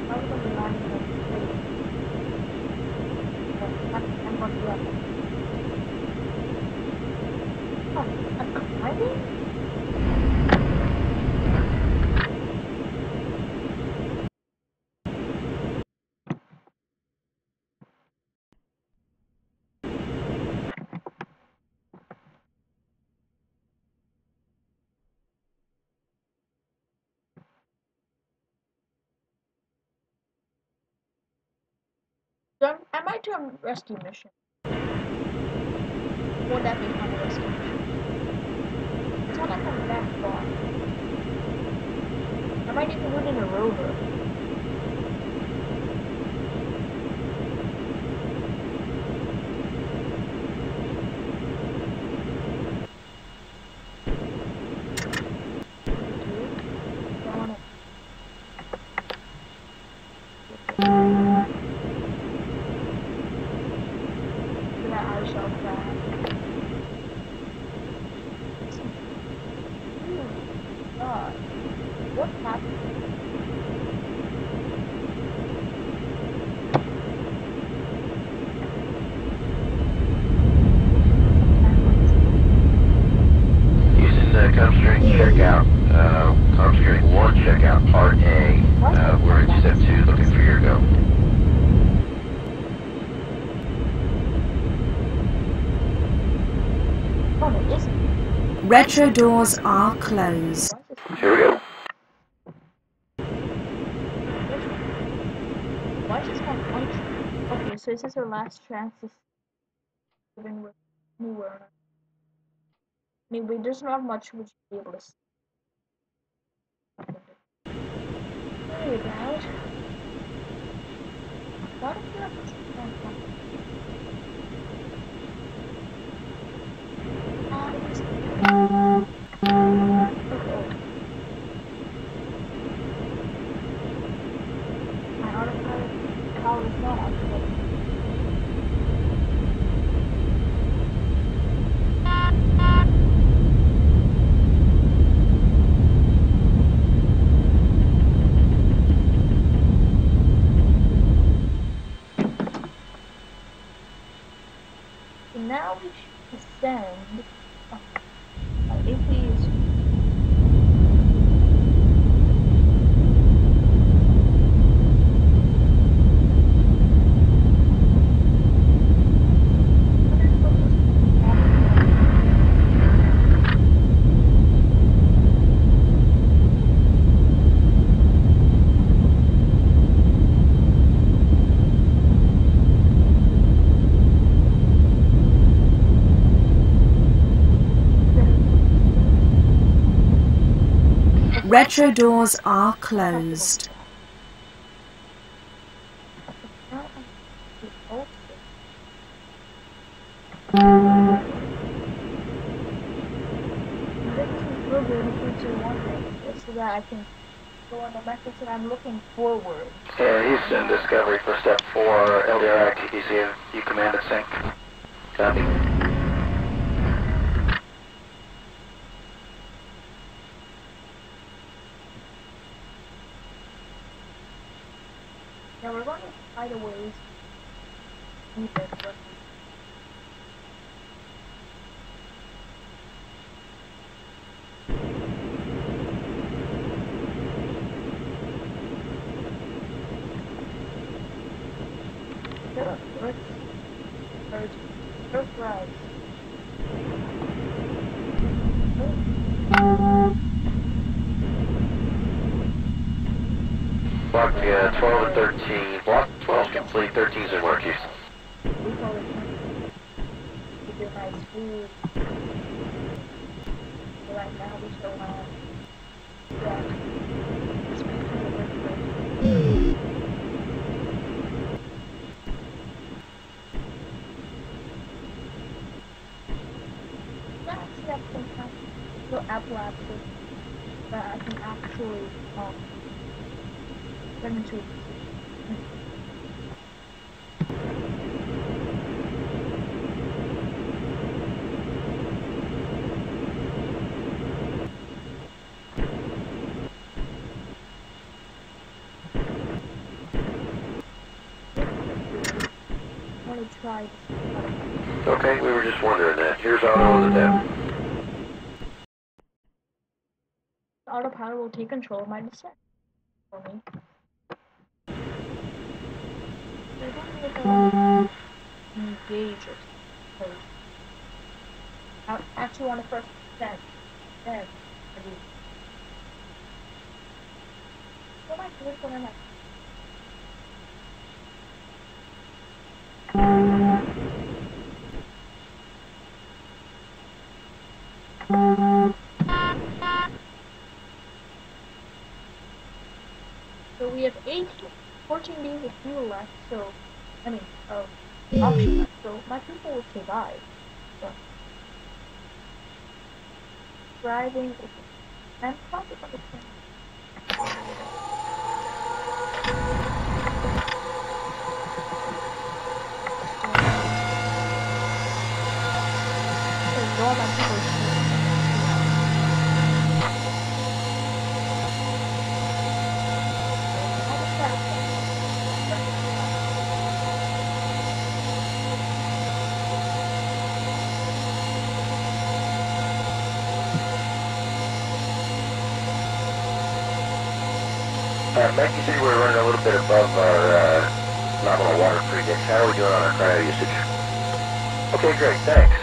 I'm gonna land in the place. I'm gonna do that. Oh, I'm climbing? So I might do a rescue mission. Won't that be fun, a rescue mission? It's not like I'm that far. I might even do it in a rover. What happened? Using the Comstring checkout, Comstring 1 checkout, Part A. We're in Step 2, looking for your go. Oh, it isn't. Retro doors are closed. Here we go. Why is this one function? Okay, so this is our last chance to living with anywhere. I mean, there's not much we should be able to see. Worry about. What if you're my autopilot power is not activated. So now we should ascend. If we use Retro doors are closed. so that I can go on the message that I'm looking forward. Houston, Discovery for Step 4, LDR TTC, you command and sync. Copy. Now we're going to find a ways. First rise. Block 12 and 13. Block 12 complete, 13's in work, Houston. We call it give you a nice food. right now we still have that. Let's make sure that we're good. Let's see if some kind of little apple apple that I can actually turn into a try this. Okay, we were just wondering that. Here's Auto and the depth. Autopilot will take control of my descent for me. So I don't know if I want to engage or something. I actually want to first descend. Then I do. What am I doing when I'm So we have 14 days of fuel left, so, I mean, option left, so my people will survive. So, driving, and probably going to all my people Mike, you said we're running a little bit above our nominal water prefix. How are we doing on our cryo usage? Okay, great, thanks.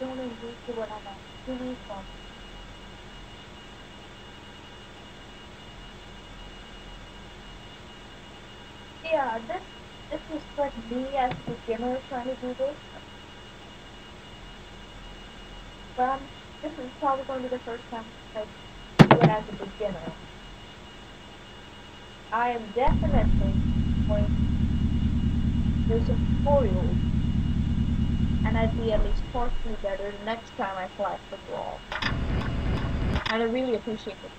don't agree to what I'm asking from. Yeah, this is like me as a beginner trying to do this. But this is probably going to be the first time I do it as a beginner. I am definitely going to do some tutorials, and I'd be at least partially better the next time I fly for brawl. And I really appreciate this.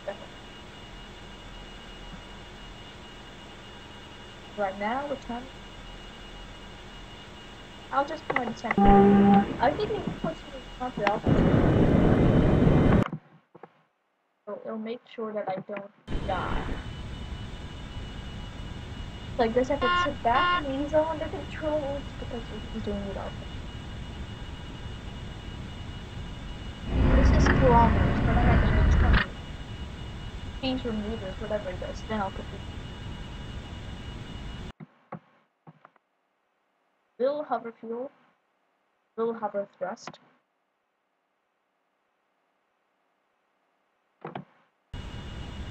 Definitely. Right now, we're trying. I'll just put my descent. I think it puts me up there. So it'll make sure that I don't die. Like this, I can sit back and ease on the controls because he's doing it all. This is kilometers, but I'm not going to 20 feet or meters, whatever it is. Then I'll put it. Little hover fuel, little hover thrust.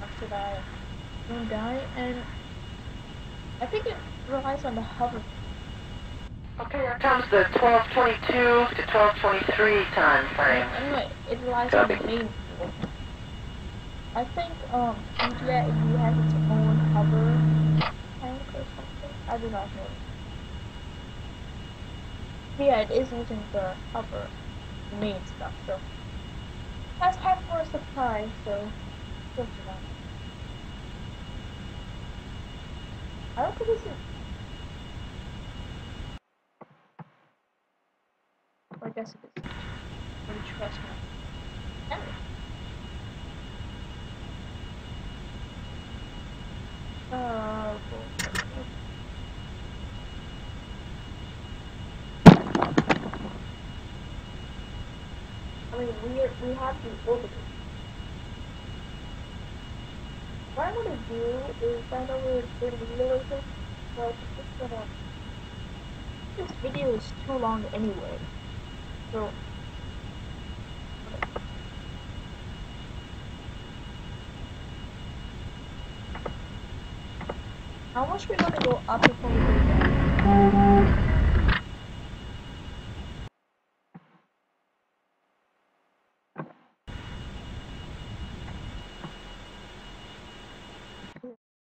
After that, don't die, and I think it relies on the hover. Okay, here comes the 12:22 to 12:23 time frame. Anyway, it relies on the main fuel. I think EGA has its own hover tank or something. I do not know. Yeah, it is using the hover main stuff, so that's half for a surprise, so good to know. I don't think this is. Well, I guess it is. Really trust me. Anyway. I mean, we have the orbiter. What I'm gonna do is find out where the relay is, but it's just gonna. This video is too long anyway, so. How much we gonna go up before we go down?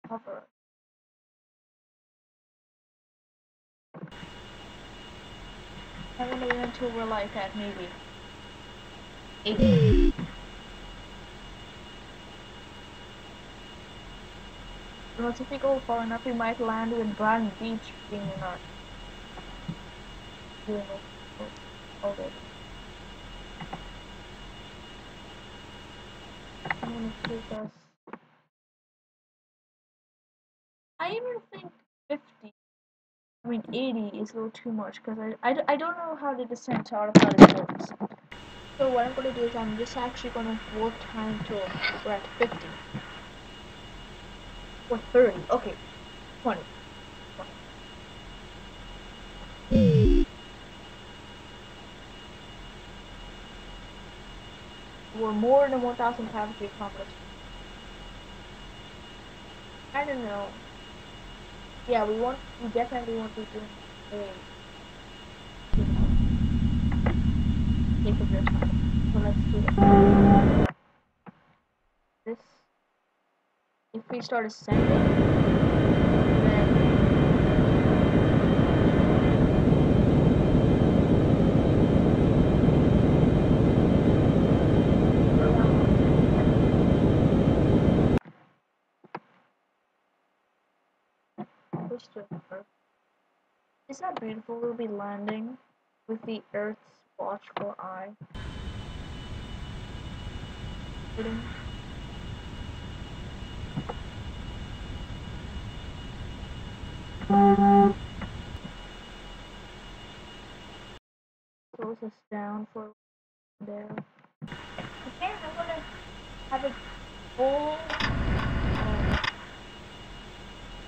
Cover. I'm gonna wait until we're like at maybe 80. Because if we go far enough, we might land in Brighton Beach being in our doing it already. I'm gonna take us. I even think 50. I mean 80 is a little too much because I don't know how the descent to autopilot works. So what I'm gonna do is I'm just actually gonna warp time till we're at 50. Or 30. Okay. 20. We're more than 1,000 pounds to accomplish. I don't know. Yeah, we definitely want to do a take of your time. So let's do that. This, if we start ascending, then push to Earth. Is that beautiful? We'll be landing with the Earth's watchful eye. Close us down for there. Okay, I'm gonna have a full.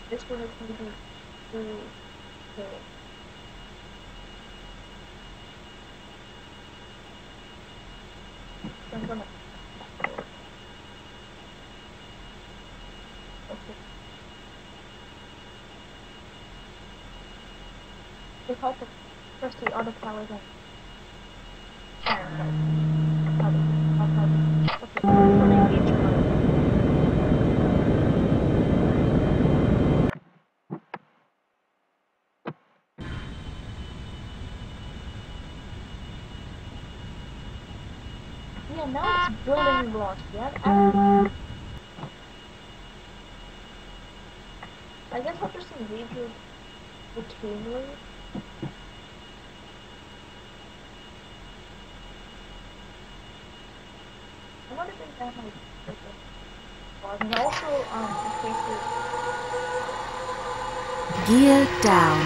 This one is gonna be through the. So I'm gonna. Okay. With help of press the autopilot and. Okay, I'm gonna engage pilot. Yeah, now it's building blocks. Yeah, I guess I'll just engage it routinely. I want to bring down my and also Gear down.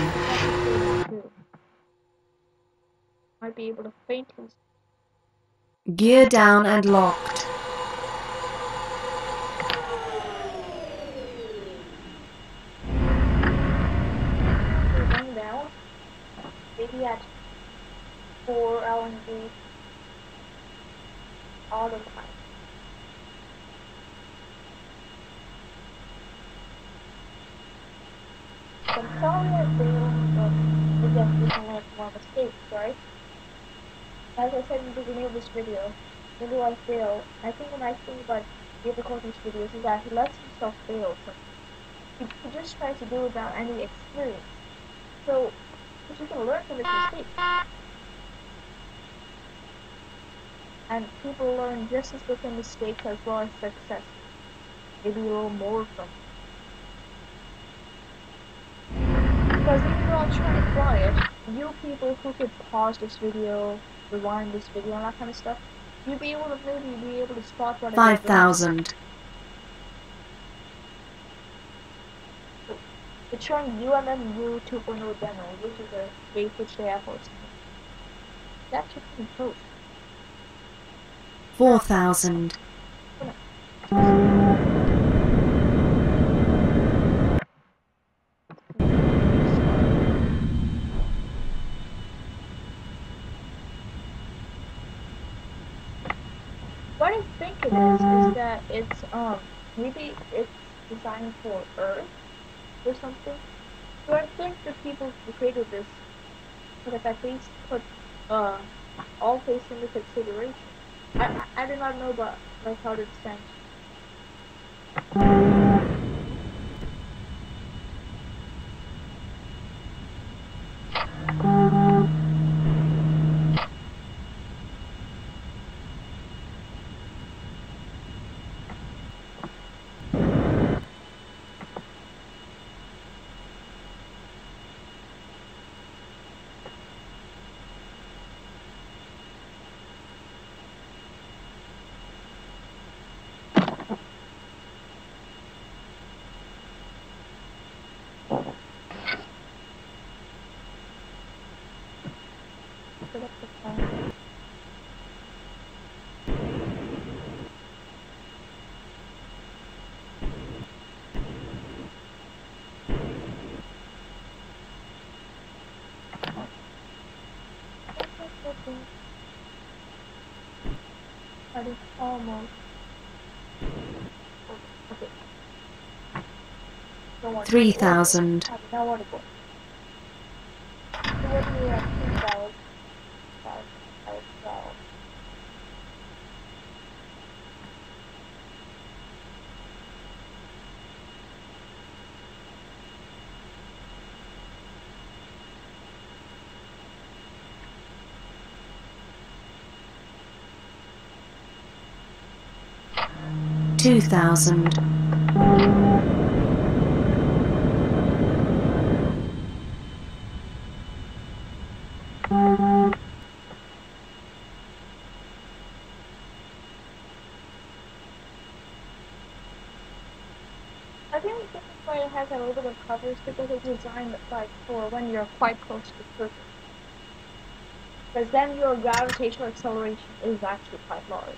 Might be able to faintly. Gear down and locked. We're going down. Maybe at 4 LNG autopilot. I'm sorry I failed, but again, we can learn from our mistakes, right? As I said in the beginning of this video, when do I fail? I think the nice thing about recording these videos is that he lets himself fail. So he just tries to do it without any experience. So, because you can learn from his mistakes. And people learn just as good from mistakes as well as success. Maybe a little more from it. Because even though I'm trying to fly it, you people who could pause this video, rewind this video, and that kind of stuff, you'll be able to maybe be able to spot what 5,000. It's showing UMMU 2.0 demo, which is a base which they have hosted. That's actually pretty close. 4,000. What I think it is that it's maybe it's designed for Earth, or something. So I think the people who created this could have at least put all face into consideration. I did not know about like how to sanction. Set up the phone. 3,000. Now what is it? So what do we have? 2,000. 2,000. I think this is why it has a little bit of coverage because it's designed like for when you're quite close to the surface. Because then your gravitational acceleration is actually quite large.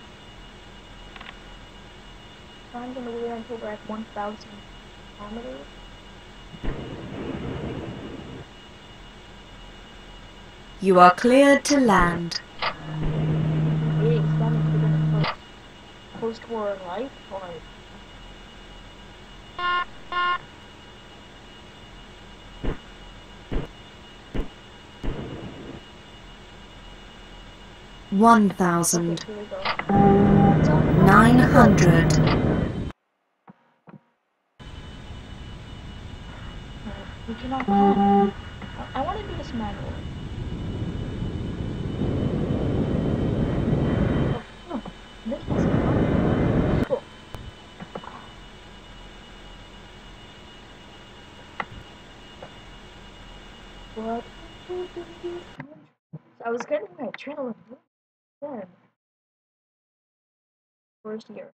So I'm going to wait until we're at 1,000 kilometers. You are cleared to land. Hey, is that including post-war life or? One thousand. Okay, here we go. 900. We cannot climb. I want to do this manually. Oh, this is fun. Cool. What? So I was getting my adrenaline then. First year.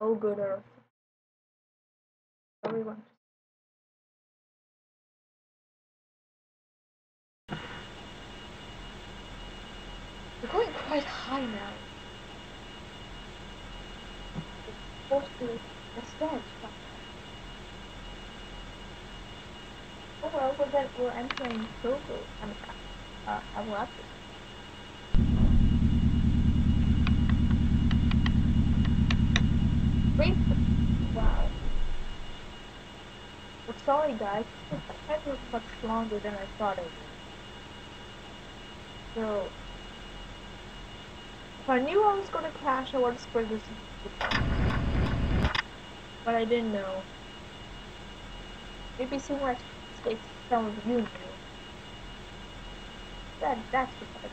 Oh, good Earth. Everyone. We're going quite high now. It's supposed to ascend. Oh well, but then we're entering Togo. I will have to. Wait. Wow. Well, sorry guys. That was much longer than I thought it would. So, if I knew I was gonna crash, I would have spread this. But I didn't know. Maybe similar mistakes some of you knew. That's the part.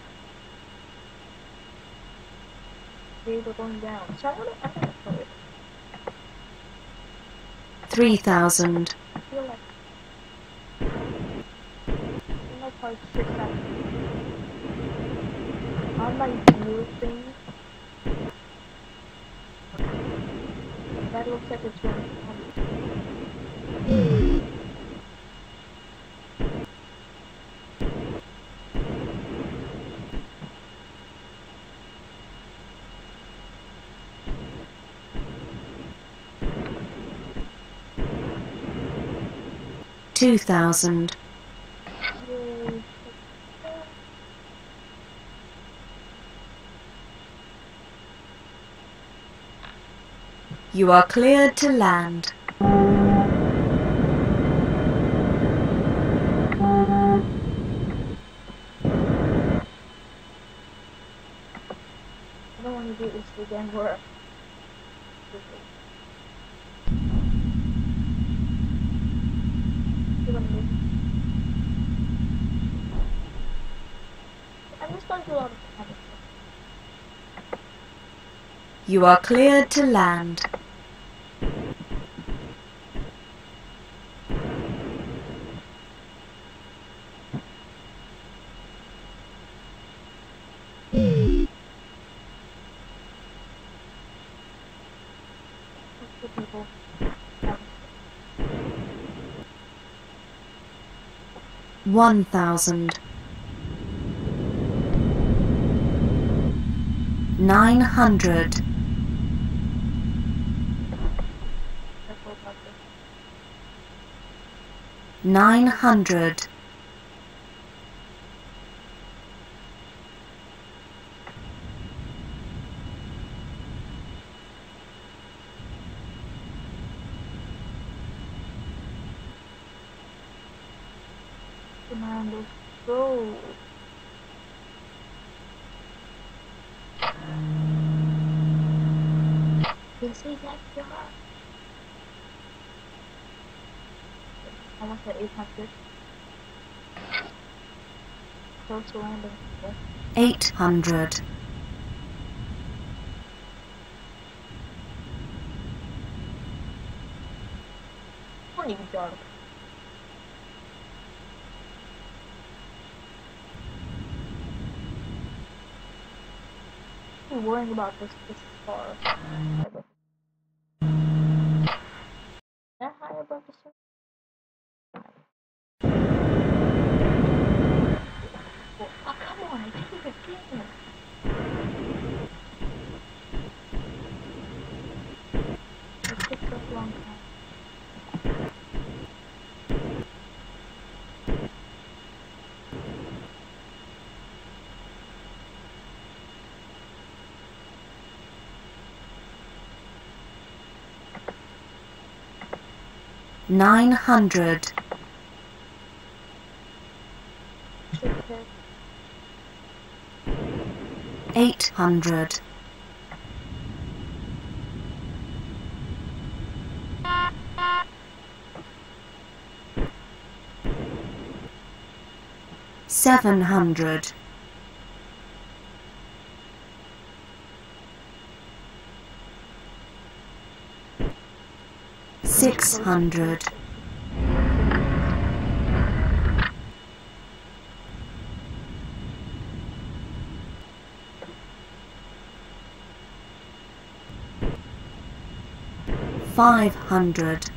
They were going down. So I'm gonna throw it. 3,000. I feel like part 6 on my view thing. That looks like it's running. 2,000. You are cleared to land. I'm just going to do a lot of panic. You are cleared to land. People. 1,000. 900. 900. go. This is that job. I want the 800. Close to landing. 800. 20 job. I'm worrying about this far. That high above the surface? Oh, come on, I did it again. It took such a long time. 900. 800. 700. 600. 500.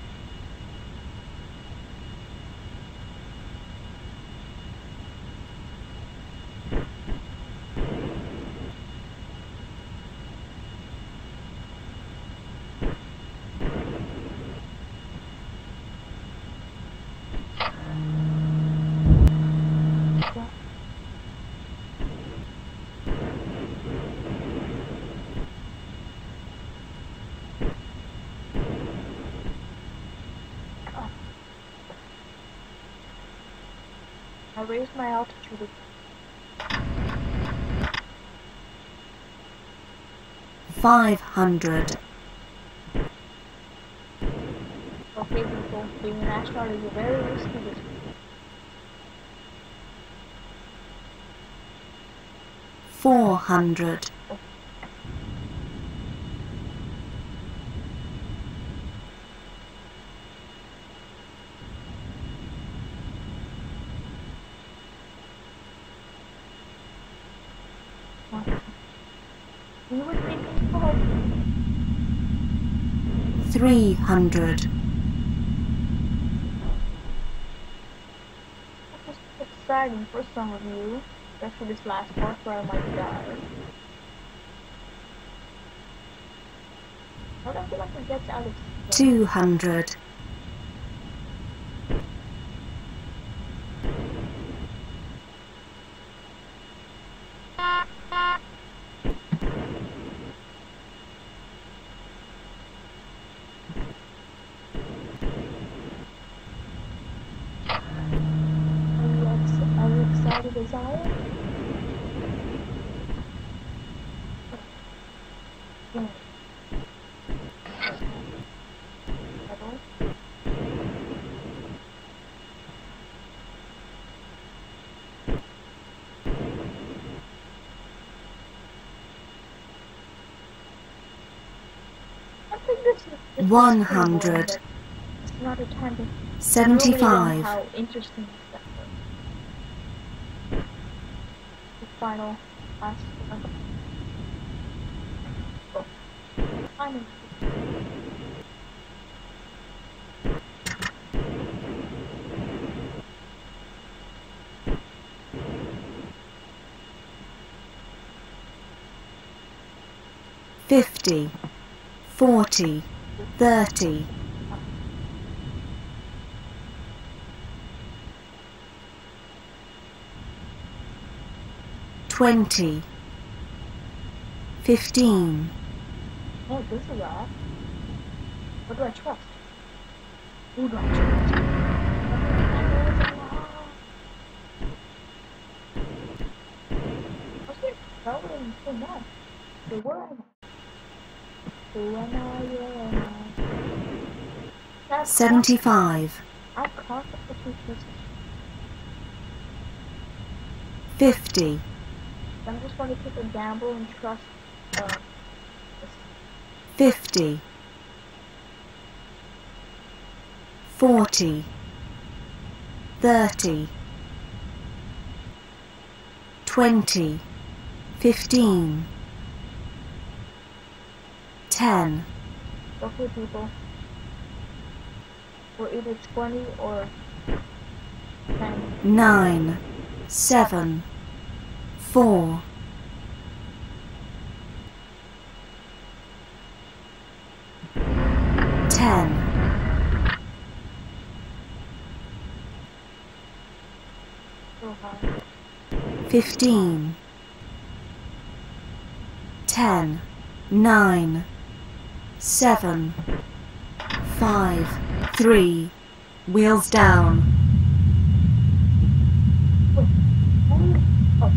I raised my altitude. 500. Okay, people, being an astronaut is a very risky business. 400. 300. This is exciting for some of you, especially this last part where I might die. How do I feel like it gets out of 200. 200. think this is 100. it's not a time to 75. how interesting that was. The final last one. Oh. Final. 50, 40, 30. 20, 15. Oh, this is odd. What do I trust? Who do I trust? What's it? Probably so much. So where am I? Who am I? 75, I've constantly choosing. 50, I'm just going to take a gamble and trust. 50, 40, 30, 20, 15, 10. Okay, people. We're either 20 or 10. 9, 7, 4. 10. 15. 10, 9, 7, 5, 3. Wheels down. Oh,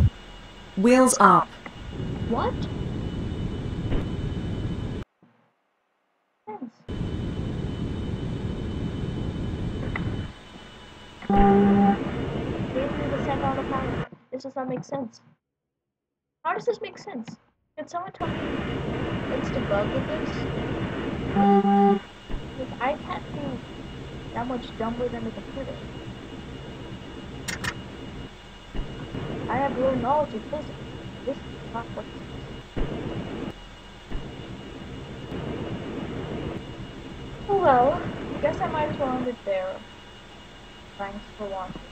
Wheels up. what? Sense. Gave me the send out of power. This does not make sense. How does this make sense? Can someone tell me what's the bug with this? Like, I can't be that much dumber than the computer. I have low knowledge of physics. This is not what this is. Well, I guess I might as well end it there. Thanks for watching.